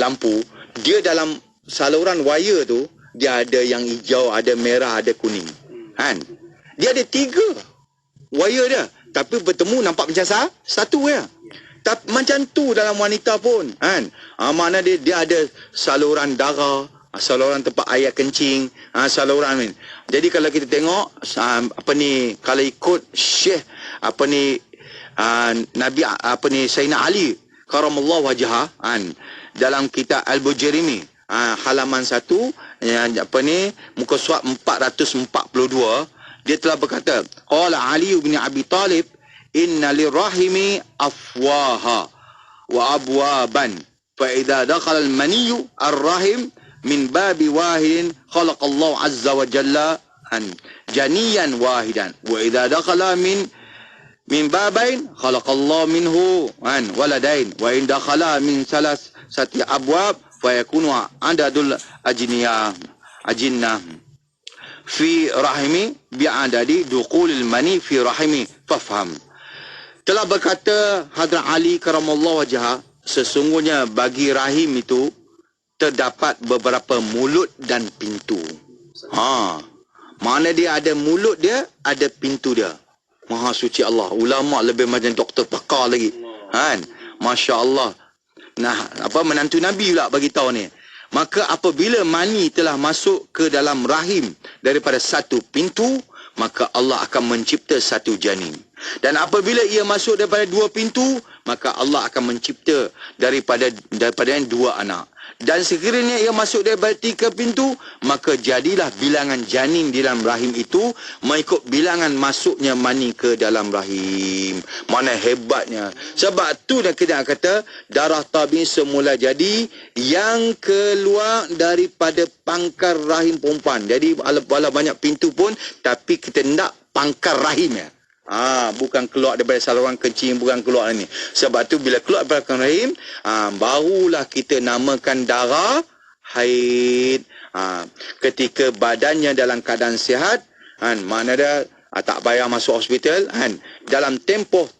lampu, dia dalam saluran wire tu dia ada yang hijau, ada merah, ada kuning. Dia ada 3 wire dia, tapi bertemu nampak macam satu ya. Tapi macam tu dalam wanita pun mana dia ada saluran darah, saluran tempat air kencing, saluran ni. Jadi kalau kita tengok kalau ikut Syekh Nabi Sayyidina Ali karamallahu wajhah dalam kitab Al-Bujrimi halaman 1 muka surat 442, dia telah berkata, qala Ali bin Abi Talib, inna lirrahimi afwaha wa abwaban fa idza dakhala al-maniyyu ar-rahim min babi wahidin khalaqallahu azza wa jalla janiyan wahidan wa idza dakhala min babain khalaqallahu minhu waladain wa in dakhala min salasati abwab fayakunu adadul ajinnah fi rahimi bi'adadi duqulil mani fi rahimi fafham. Telah berkata Hadrat Ali karamallahu wajhah, sesungguhnya bagi rahim itu terdapat beberapa mulut dan pintu. Mana dia ada mulut dia, ada pintu dia. Maha suci Allah. Ulama lebih macam doktor pakar lagi. Masya Allah. Menantu Nabi pula bagi tahu ni. Maka apabila mani telah masuk ke dalam rahim daripada satu pintu, maka Allah akan mencipta satu janin. Dan apabila ia masuk daripada 2 pintu, maka Allah akan mencipta daripada 2 anak. Dan sekiranya ia masuk daripada 3 pintu, maka jadilah bilangan janin di dalam rahim itu mengikut bilangan masuknya mani ke dalam rahim. Mana hebatnya. Sebab tu dah kita kata darah tabi semula jadi yang keluar daripada pangkal rahim perempuan. Jadi wala banyak pintu pun, tapi kita nak pangkal rahimnya. Bukan keluar daripada saluran kencing, bukan keluar ni. Sebab tu bila keluar daripada rahim, barulah kita namakan darah haid. Ketika badannya dalam keadaan sihat, mana dia tak payah masuk hospital, dalam tempoh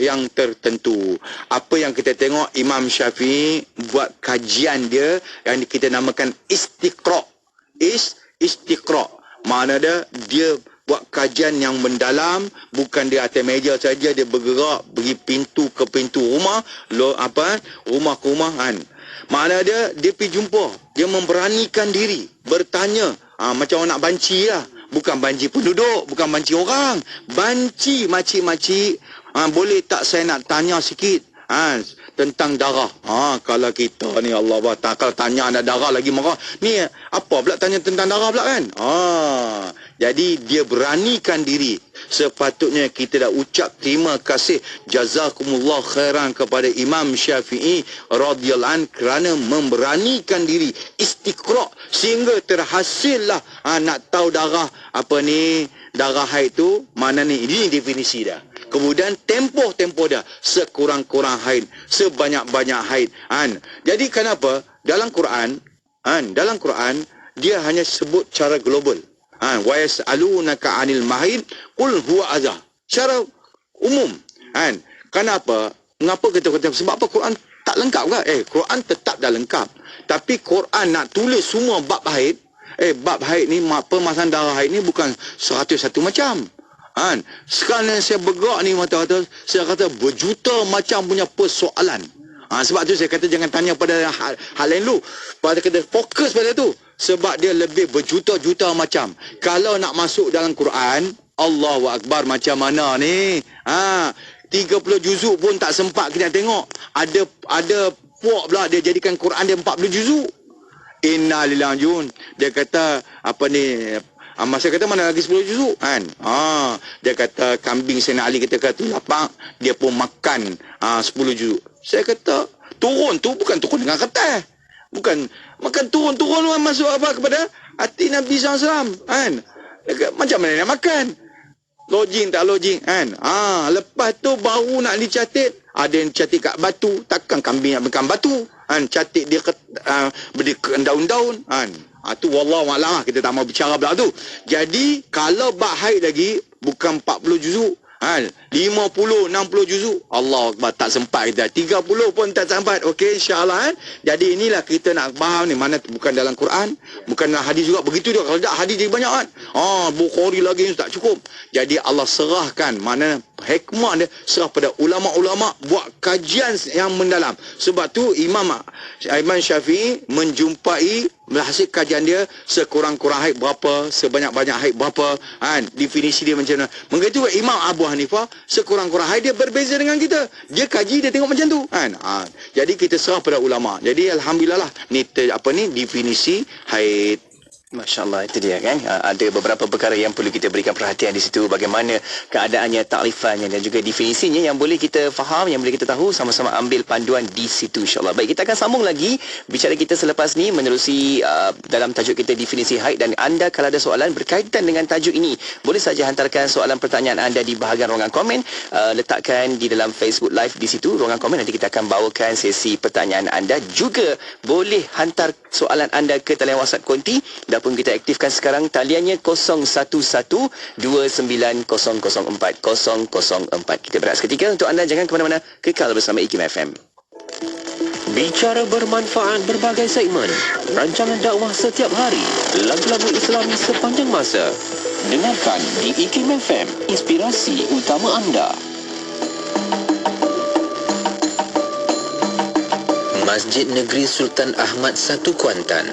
yang tertentu. Apa yang kita tengok Imam Syafi'i buat kajian dia yang kita namakan istiqra'. Istiqra'. Mana dia buat kajian yang mendalam, bukan di atas meja saja, dia bergerak pergi pintu ke pintu rumah, rumah ke rumah. Mana dia pergi jumpa, dia memberanikan diri, bertanya, macam orang nak banci lah. Bukan banci penduduk, bukan banci orang, banci makcik-makcik, boleh tak saya nak tanya sikit? tentang darah. Kalau kita ni Allah kalau tanya ada darah lagi marah. Ni apa pula tanya tentang darah pula kan? Jadi dia beranikan diri. Sepatutnya kita dah ucap terima kasih jazakumullah khairan kepada Imam Syafi'i radhiyallahu an kerana memberanikan diri istiqra' sehingga terhasillah nak tahu darah darah haid tu mana ni. Ini definisi dah. Kemudian tempoh dah sekurang-kurang haid, sebanyak-banyak haid. Jadi kenapa dalam Quran dia hanya sebut cara global. Wa yas'alunaka 'anil mahid qul huwa adha. Secara umum. Kenapa? Mengapa kita kata sebab apa Quran tak lengkap ke? Quran tetap dah lengkap. Tapi Quran nak tulis semua bab haid. Bab haid ni permasalahan darah haid ni bukan 101 macam. Sekarang yang saya bergerak ni mata-mata saya kata berjuta macam punya persoalan. Sebab tu saya kata jangan tanya pada hal lain dulu. Pada kena fokus pada tu. Sebab dia lebih berjuta-juta macam. Kalau nak masuk dalam Quran, Allahu Akbar macam mana ni? 30 juzuk pun tak sempat kita tengok. Ada puak pula dia jadikan Quran dia 40 juzuk. Inna lillahi wa inna. Dia kata masa kata mana lagi 10 juzuk kan. Dia kata kambing Sayyidina Ali kita kata lapak, dia pun makan 10 juzuk. Saya kata turun tu bukan turun dengan kertas. Bukan makan turun-turun masuk kepada hati Nabi SAW kan. Macam mana nak makan? Logik tak logik kan. Lepas tu baru nak dicatit. Ada yang catit kat batu. Takkan kambing nak makan batu kan. Catit dia daun-daun kan. Tu wallahualam kita tak mau bicara pula tu. Jadi kalau bab haid lagi bukan 40 juzuk 50, 60 juzuk. Allah Akbar, tak sempat kita. 30 pun tak sempat. Okey, insya-Allah Jadi inilah kita nak faham ni mana bukan dalam Quran, bukan dalam hadis juga. Begitu juga kalau tak hadis jadi banyak kan. Bukhari lagi tak cukup. Jadi Allah serahkan mana hikmah dia serah pada ulama-ulama buat kajian yang mendalam. Sebab tu Imam Syafi'i menjumpai hasil kajian dia sekurang-kurang haid berapa, sebanyak-banyak haid berapa, definisi dia macam mana. Begitu Imam Abu Hanifah sekurang-kurang haid dia berbeza dengan kita. Dia kaji, dia tengok macam tu kan. Jadi kita serah pada ulama. Jadi alhamdulillah lah ni definisi haid. Masya Allah, itu dia kan. Ada beberapa perkara yang perlu kita berikan perhatian di situ. Bagaimana keadaannya, taklifannya dan juga definisinya yang boleh kita faham, yang boleh kita tahu. Sama-sama ambil panduan di situ insyaAllah. Baik, kita akan sambung lagi bicara kita selepas ni menerusi dalam tajuk kita definisi haid. Dan anda kalau ada soalan berkaitan dengan tajuk ini, boleh saja hantarkan soalan pertanyaan anda di bahagian ruangan komen. Letakkan di dalam Facebook Live di situ, ruangan komen. Nanti kita akan bawakan sesi pertanyaan anda. Juga boleh hantar soalan anda ke talian WhatsApp Konti. Pun kita aktifkan sekarang taliannya 01129004 004. Kita berehat seketika untuk anda, jangan ke mana-mana, kekal bersama IKIM FM. Bicara bermanfaat berbagai segmen, rancangan dakwah setiap hari, lagu-lagu Islami sepanjang masa. Dengarkan di IKIM FM, inspirasi utama anda. Masjid Negeri Sultan Ahmad I Kuantan.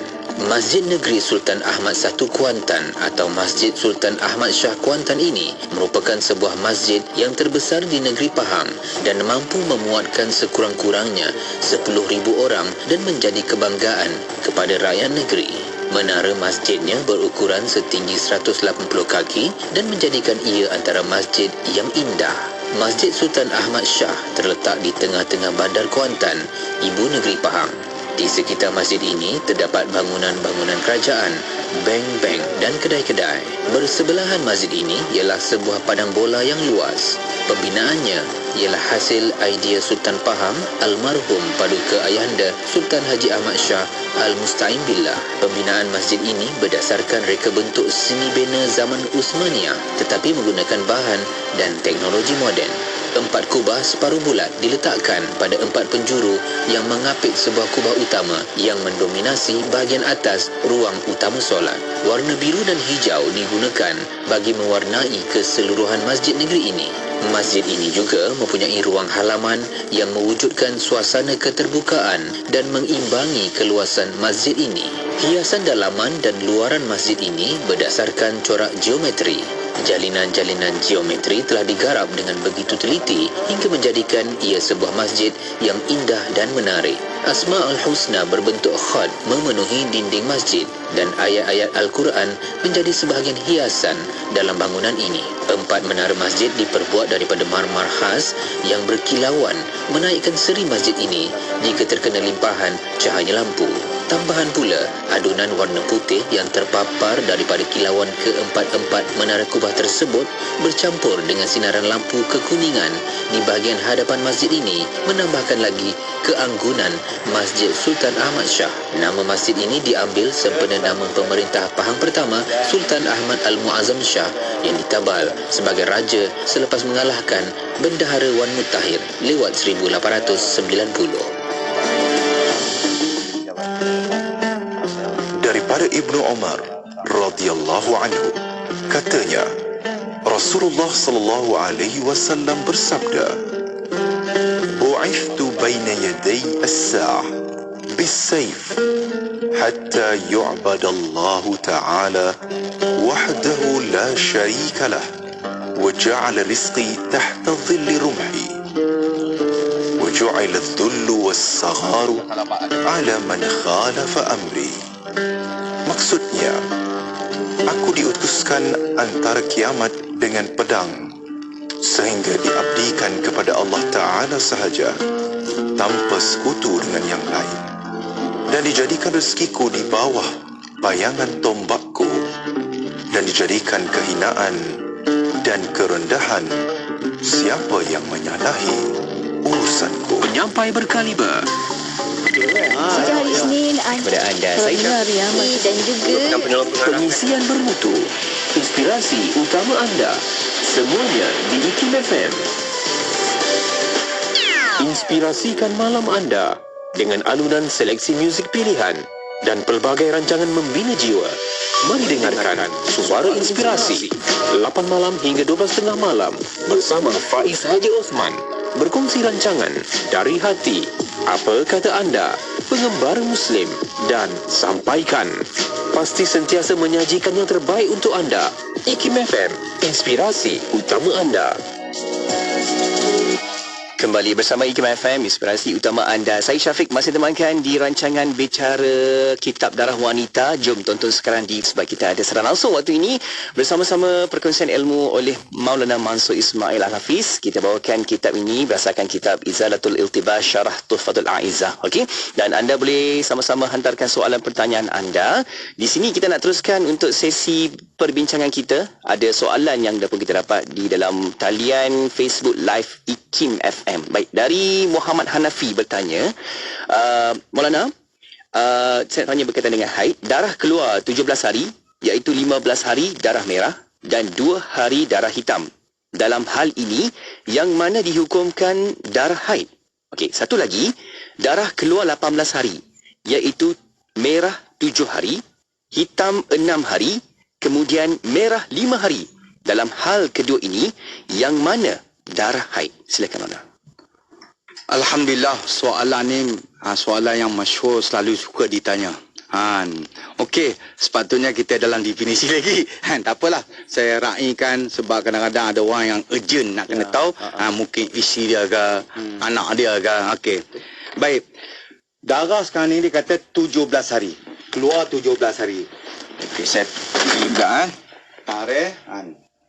Masjid Negeri Sultan Ahmad I Kuantan atau Masjid Sultan Ahmad Shah Kuantan ini merupakan sebuah masjid yang terbesar di negeri Pahang dan mampu memuatkan sekurang-kurangnya 10,000 orang dan menjadi kebanggaan kepada rakyat negeri. Menara masjidnya berukuran setinggi 180 kaki dan menjadikan ia antara masjid yang indah. Masjid Sultan Ahmad Shah terletak di tengah-tengah bandar Kuantan, ibu negeri Pahang. Di sekitar masjid ini terdapat bangunan-bangunan kerajaan, bank-bank dan kedai-kedai. Bersebelahan masjid ini ialah sebuah padang bola yang luas. Pembinaannya ialah hasil idea Sultan Pahang almarhum Paduka Ayahanda Sultan Haji Ahmad Shah Al-Musta'in Billah. Pembinaan masjid ini berdasarkan reka bentuk seni bina zaman Uthmaniyah tetapi menggunakan bahan dan teknologi moden. 4 kubah separuh bulat diletakkan pada 4 penjuru yang mengapit sebuah kubah utama yang mendominasi bahagian atas ruang utama solat. Warna biru dan hijau digunakan bagi mewarnai keseluruhan masjid negeri ini. Masjid ini juga mempunyai ruang halaman yang mewujudkan suasana keterbukaan dan mengimbangi keluasan masjid ini. Hiasan dalaman dan luaran masjid ini berdasarkan corak geometri. Jalinan-jalinan geometri telah digarap dengan begitu teliti hingga menjadikan ia sebuah masjid yang indah dan menarik. Asma'ul Husna berbentuk khad memenuhi dinding masjid dan ayat-ayat Al-Quran menjadi sebahagian hiasan dalam bangunan ini. 4 menara masjid diperbuat daripada marmar khas yang berkilauan menaikkan seri masjid ini jika terkena limpahan cahaya lampu. Tambahan pula, adunan warna putih yang terpapar daripada kilauan ke-4 menara kubah tersebut bercampur dengan sinaran lampu kekuningan di bahagian hadapan masjid ini menambahkan lagi keanggunan Masjid Sultan Ahmad Shah. Nama masjid ini diambil sempena nama pemerintah Pahang pertama Sultan Ahmad Al-Muazzam Shah yang ditabal sebagai raja selepas mengalahkan Bendahara Wan Mutahir lewat 1890. Daripada Ibnu Umar radhiyallahu anhu, katanya Rasulullah sallallahu alaihi wasallam bersabda, "Bu'ithtu baina yaday as-sa'ah bis-sayf hatta yu'badallahu ta'ala wahdahu la sharika lah wa ja'ala rizqi tahta dhilli rumhi wa ju'ila adh-dhullu was-sagharu 'ala man khalafa amri." Maksudnya, aku diutuskan antara kiamat dengan pedang sehingga diabdikan kepada Allah Ta'ala sahaja tanpa sekutu dengan yang lain, dan dijadikan rezekiku di bawah bayangan tombakku, dan dijadikan kehinaan dan kerendahan siapa yang menyalahi urusanku. Penyampai berkaliber. Sejak hari Isnin, Kepada anda, saya Syafie dan juga pengisian bermutu, inspirasi utama anda, semuanya di IKIM FM. Inspirasikan malam anda dengan alunan seleksi muzik pilihan dan pelbagai rancangan membina jiwa. Mari dengarkan Suara Inspirasi 8 malam hingga 12.30 malam bersama Faiz Haji Osman, berkongsi rancangan Dari Hati, Apa Kata Anda, Pengembara Muslim dan Sampaikan. Pasti sentiasa menyajikan yang terbaik untuk anda. IKIM FM, inspirasi utama anda. Kembali bersama IKIM FM, inspirasi utama anda. Saya Syafiq masih temankan di rancangan Bicara Kitab Darah Wanita. Jom tonton sekarang sebab kita ada serangan langsung waktu ini bersama-sama perkongsian ilmu oleh Maulana Mansur Ismail Al-Hafiz. Kita bawakan kitab ini berdasarkan kitab Izalatul Iltibas Syarah Tuhfatul A'izah. Okey, dan anda boleh sama-sama hantarkan soalan pertanyaan anda. Di sini kita nak teruskan untuk sesi perbincangan kita. Ada soalan yang dah pun kita dapat di dalam talian Facebook Live IKIM FM. Baik, dari Muhammad Hanafi bertanya, Maulana, saya tanya berkaitan dengan haid. Darah keluar 17 hari, iaitu 15 hari darah merah dan 2 hari darah hitam. Dalam hal ini, yang mana dihukumkan darah haid? Okey, satu lagi, darah keluar 18 hari, iaitu merah 7 hari, hitam 6 hari, kemudian merah 5 hari. Dalam hal kedua ini, yang mana darah haid? Silakan Maulana. Alhamdulillah, soalan ni soalan yang masyhur, selalu suka ditanya. Okey, sepatutnya kita dalam definisi lagi. Tak apalah, saya raikan sebab kadang-kadang ada orang yang urgent nak kena tahu. Mungkin isteri dia ke, anak dia ke. Okey. Baik. Darah sekarang ni dia kata 17 hari. Keluar 17 hari. Okey, saya juga tarikh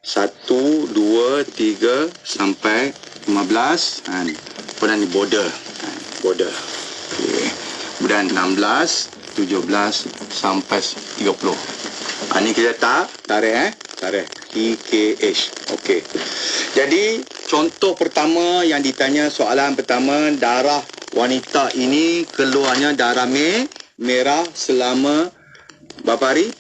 1, 2, 3 sampai 15. Kemudian ni border. Border. Okey. Kemudian 16, 17 sampai 30. Ini kita tarikh TKH. Okey. Jadi contoh pertama yang ditanya, soalan pertama, darah wanita ini keluarnya darah merah selama berapa hari?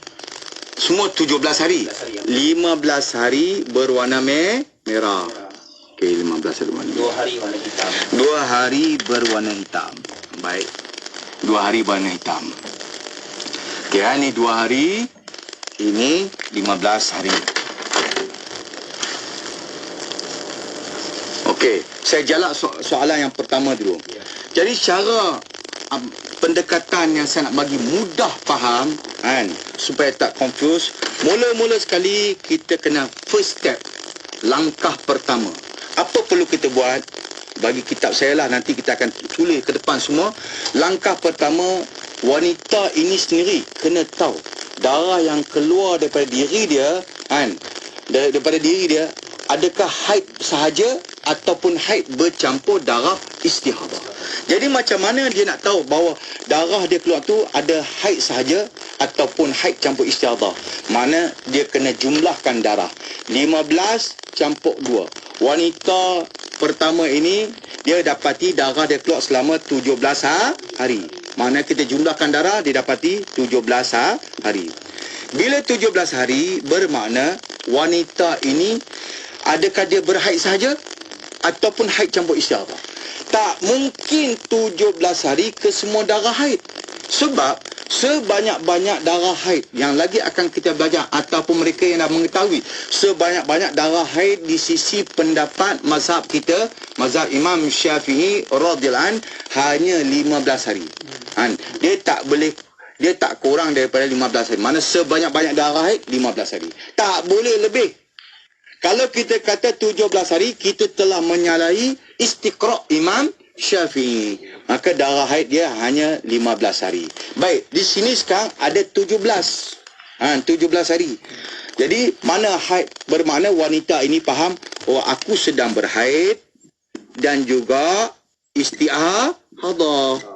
Semua 17 hari. 15 hari berwarna merah. Okey, 15 hari berwarna. 2 hari warna hitam. 2 hari berwarna hitam. Baik. 2 hari berwarna hitam. Okey, ini 2 hari. Ini 15 hari. Okey, saya jalak soalan yang pertama dulu. Jadi secara pendekatan yang saya nak bagi mudah faham kan, supaya tak confuse. Mula-mula sekali kita kena first step, langkah pertama. Apa perlu kita buat? Bagi kitab saya lah, nanti kita akan tulis ke depan semua. Langkah pertama, wanita ini sendiri kena tahu darah yang keluar daripada diri dia kan, daripada diri dia, adakah haid sahaja ataupun haid bercampur darah istihadah. Jadi macam mana dia nak tahu bahawa darah dia keluar tu ada haid sahaja ataupun haid campur istihadah? Mana dia kena jumlahkan darah. 15 campur 2. Wanita pertama ini dia dapati darah dia keluar selama 17 hari. Mana kita jumlahkan darah, dia dapati 17 hari. Bila 17 hari, bermakna wanita ini adakah dia berhaid sahaja ataupun haid campur istihadah? Tak mungkin 17 hari ke semua darah haid. Sebab sebanyak-banyak darah haid yang lagi akan kita belajar ataupun mereka yang dah mengetahui, sebanyak-banyak darah haid di sisi pendapat mazhab kita, mazhab Imam Syafi'i radhiyallahu anhu, hanya 15 hari. Dia tak kurang daripada 15 hari. Mana sebanyak-banyak darah haid 15 hari. Tak boleh lebih. Kalau kita kata 17 hari, kita telah menyalahi istiqra' Imam Syafi'i. Maka darah haid dia hanya 15 hari. Baik, di sini sekarang ada 17 hari. Jadi mana haid? Bermakna wanita ini faham, oh aku sedang berhaid dan juga istihadah.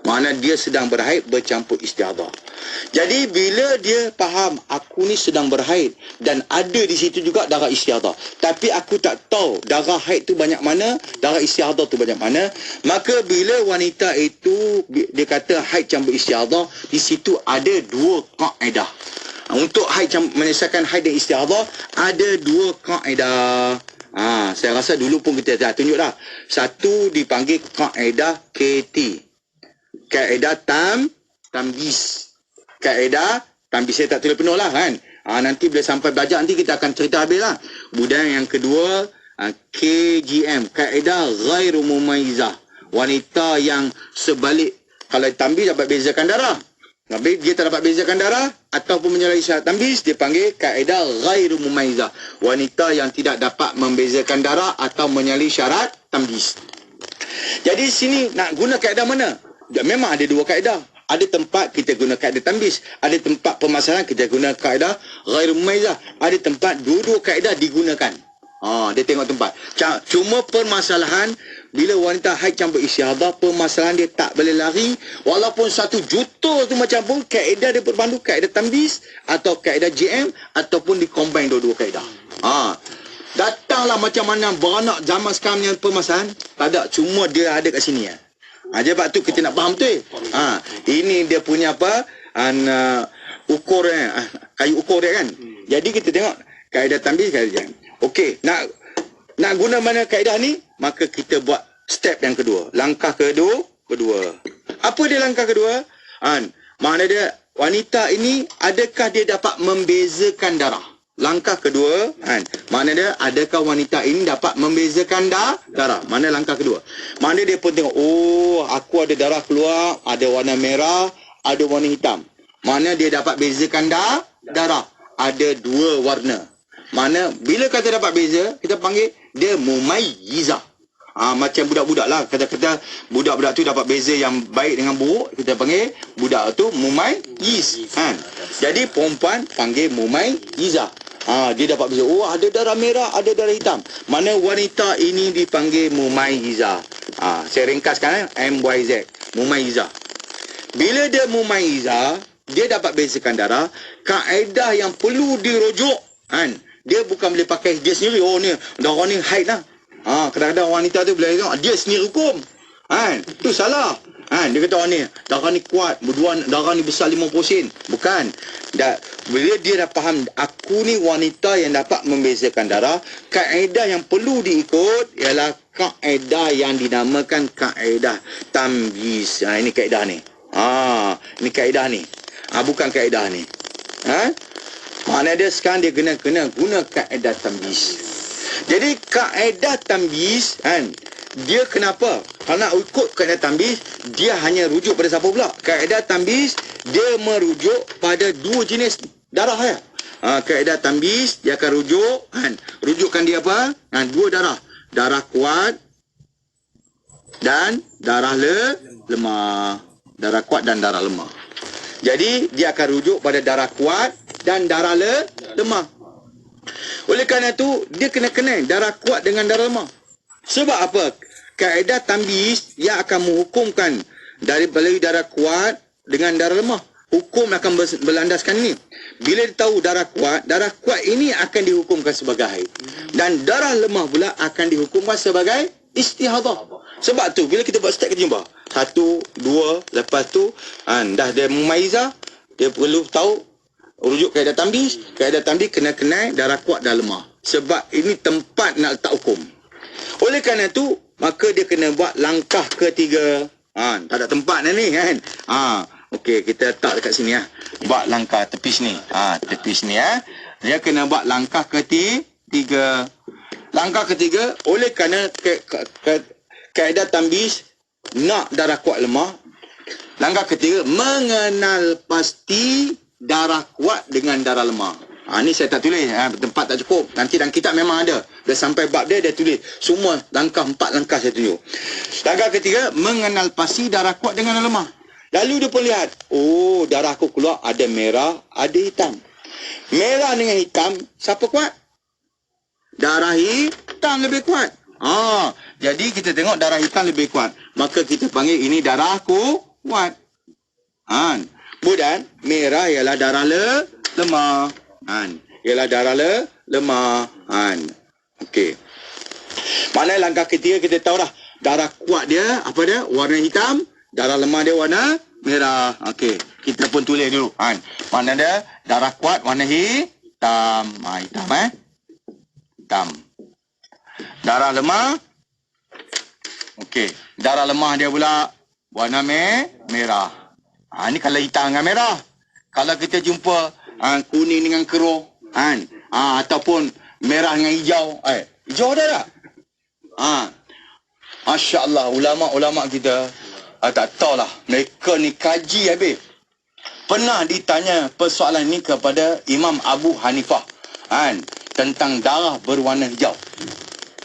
Mana dia sedang berhaid bercampur istihadah. Jadi bila dia faham aku ni sedang berhaid dan ada di situ juga darah istihadah, tapi aku tak tahu darah haid tu banyak mana, darah istihadah tu banyak mana, maka bila wanita itu dia kata haid campur istihadah, di situ ada dua kaedah. Untuk haid menyelesaikan haid dan istihadah ada dua kaedah. Saya rasa dulu pun kita dah tunjuk dah. Satu dipanggil kaedah KT. Kaedah tamyiz. Kaedah tamyiz saya tak tulis penuh lah kan. Nanti bila sampai belajar nanti kita akan cerita habis lah. Kemudian yang kedua KGM. Kaedah ghairu mumayyizah. Wanita yang sebalik. Kalau tamyiz dapat bezakan darah. Tapi dia tak dapat bezakan darah ataupun menyalahi syarat tamyiz, dia panggil kaedah ghairu mumayyizah. Wanita yang tidak dapat membezakan darah atau menyalahi syarat tamyiz. Jadi sini nak guna kaedah mana? Memang ada dua kaedah. Ada tempat kita guna kaedah tamyiz, ada tempat permasalahan kita guna kaedah ghairu mumayyizah. Ada tempat dua-dua kaedah digunakan. Dia tengok tempat. Cuma permasalahan bila wanita haid campur istihadah, permasalahan dia tak boleh lari walaupun 1 juta tu macam pun kaedah dia berpandu kaedah tamyiz atau kaedah GM ataupun dikombine dua-dua kaedah. Datanglah macam mana beranak zaman sekarang yang permasalahan, tak ada, cuma dia ada kat sini ya. Sebab tu kita nak faham tu. Ini dia punya apa? Ukur kayu ukur dia kan. Jadi kita tengok kaedah tamyiz, kaedah. Okey, nak guna mana kaedah ni? Maka kita buat step yang kedua. Langkah kedua. Apa dia langkah kedua? Mana dia wanita ini adakah dia dapat membezakan darah? Langkah kedua, mana dia adakah wanita ini dapat membezakan darah? Mana langkah kedua? Mana dia pun tengok, oh aku ada darah keluar, ada warna merah, ada warna hitam. Mana dia dapat bezakan darah? Ada dua warna. Mana bila kata dapat beza, kita panggil dia mumayyizah. Macam budak-budak lah, kata-kata budak-budak tu dapat beza yang baik dengan buruk, kita panggil budak tu mumayyiz. Jadi perempuan panggil mumayyizah. Dia dapat beza, oh ada darah merah, ada darah hitam. Mana wanita ini dipanggil mumayyizah. Saya ringkaskan MYZ, mumayyizah. Bila dia mumayyizah, dia dapat bezakan darah. Kaedah yang perlu dirujuk, dia bukan boleh pakai dia sendiri, oh ni darah ni haid lah. Kadang-kadang wanita tu boleh tengok dia sendiri hukum. Tu salah. Dia kata ni darah ni kuat, darah ni besar 50%. Bukan. Bila dia dah faham aku ni wanita yang dapat membezakan darah, kaedah yang perlu diikut ialah kaedah yang dinamakan kaedah tamyiz. Ini kaedah ni. Ini kaedah ni. Bukan kaedah ni. Makna dia sekarang dia kena guna kaedah tamyiz. Jadi kaedah tamyiz dia kenapa? Kalau nak ikut kaedah tambis, dia hanya rujuk pada siapa pula? Kaedah tambis, dia merujuk pada dua jenis darah ya. Kaedah tambis, dia akan rujuk, kan? Rujukkan dia apa? Dua darah. Darah kuat dan darah lemah. Darah kuat dan darah lemah. Jadi, dia akan rujuk pada darah kuat dan darah lemah. Oleh kerana itu, dia kena kenal darah kuat dengan darah lemah. Sebab apa? Kaedah tambis yang akan menghukumkan melalui darah kuat dengan darah lemah. Hukum akan berlandaskan ini. Bila dia tahu darah kuat ini akan dihukumkan sebagai haid. Dan darah lemah pula akan dihukumkan sebagai istihadah. Sebab tu, bila kita buat step, kita jumpa 1, 2, lepas tu dah dia mumaizah, dia perlu tahu rujuk kaedah tambis. Kaedah tambis kena kenal darah kuat dan lemah. Sebab ini tempat nak letak hukum. Oleh kerana itu, maka dia kena buat langkah ketiga. Tak ada tempat ni kan. Okey, kita letak dekat sini ya. Buat langkah tepis ni. Tepis ni ya. Dia kena buat langkah ketiga. Langkah ketiga, oleh kerana kaedah tambis nak darah kuat lemah. Langkah ketiga, mengenal pasti darah kuat dengan darah lemah. Ni saya tak tulis, tempat tak cukup. Nanti dalam kitab memang ada. Dah sampai bab dia tulis. Semua langkah, 4 langkah saya tunjuk. Langkah ketiga, mengenal pasti darah kuat dengan darah lemah. Lalu dia pun lihat, darah aku keluar ada merah, ada hitam. Merah dengan hitam, siapa kuat? Darah hitam lebih kuat. Jadi kita tengok darah hitam lebih kuat. Maka kita panggil ini darah kuat. Kemudian merah ialah darah lemah. Ialah darah lemah. Okey. Mana langkah ketiga kita tahu dah. Darah kuat dia apa dia? Warna hitam. Darah lemah dia warna merah. Okey. Kita pun tulis dulu. Mana dia? Darah kuat warna hitam. Hitam. Darah lemah. Okey. Darah lemah dia pula warna merah. Ni kalau hitam dengan merah. Kalau kita jumpa kuning dengan keruh, ataupun merah dengan hijau, hijau ada tak? Masya Allah, ulama-ulama kita tak tahulah, mereka ni kaji habis. Pernah ditanya persoalan ni kepada Imam Abu Hanifah tentang darah berwarna hijau.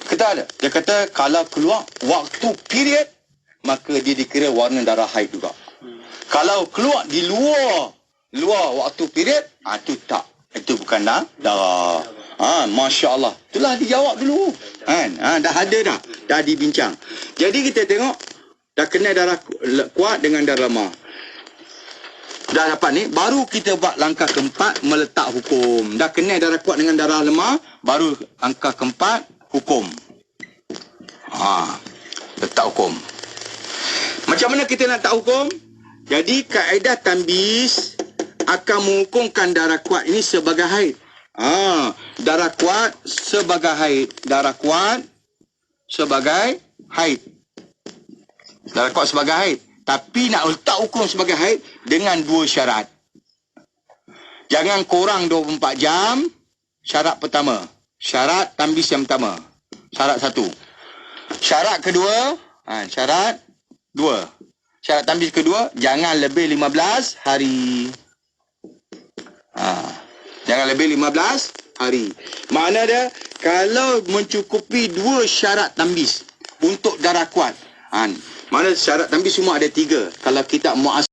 Kata ada, dia kata kalau keluar waktu period, maka dia dikira warna darah haid juga. Kalau keluar di luar waktu period, itu tak. Itu bukan darah. Masya Allah. Itulah dijawab dulu. Dah ada dah. Dah dibincang. Jadi kita tengok, dah kena darah kuat dengan darah lemah. Dah dapat ni, baru kita buat langkah keempat, meletak hukum. Dah kena darah kuat dengan darah lemah, baru langkah keempat, hukum. Letak hukum. Macam mana kita nak letak hukum? Jadi kaedah tambis akan menghukumkan darah kuat ini sebagai haid. Darah kuat sebagai haid. Darah kuat sebagai haid. Darah kuat sebagai haid. Tapi nak letak hukum sebagai haid dengan 2 syarat. Jangan kurang 24 jam. Syarat pertama. Syarat tambis yang pertama. Syarat 1. Syarat kedua. Syarat 2. Syarat tambis kedua, jangan lebih 15 hari. Jangan lebih 15 hari. Makna dia, kalau mencukupi 2 syarat tambis untuk darah kuat. Mana syarat tambis semua ada 3. Kalau kitab Mu'as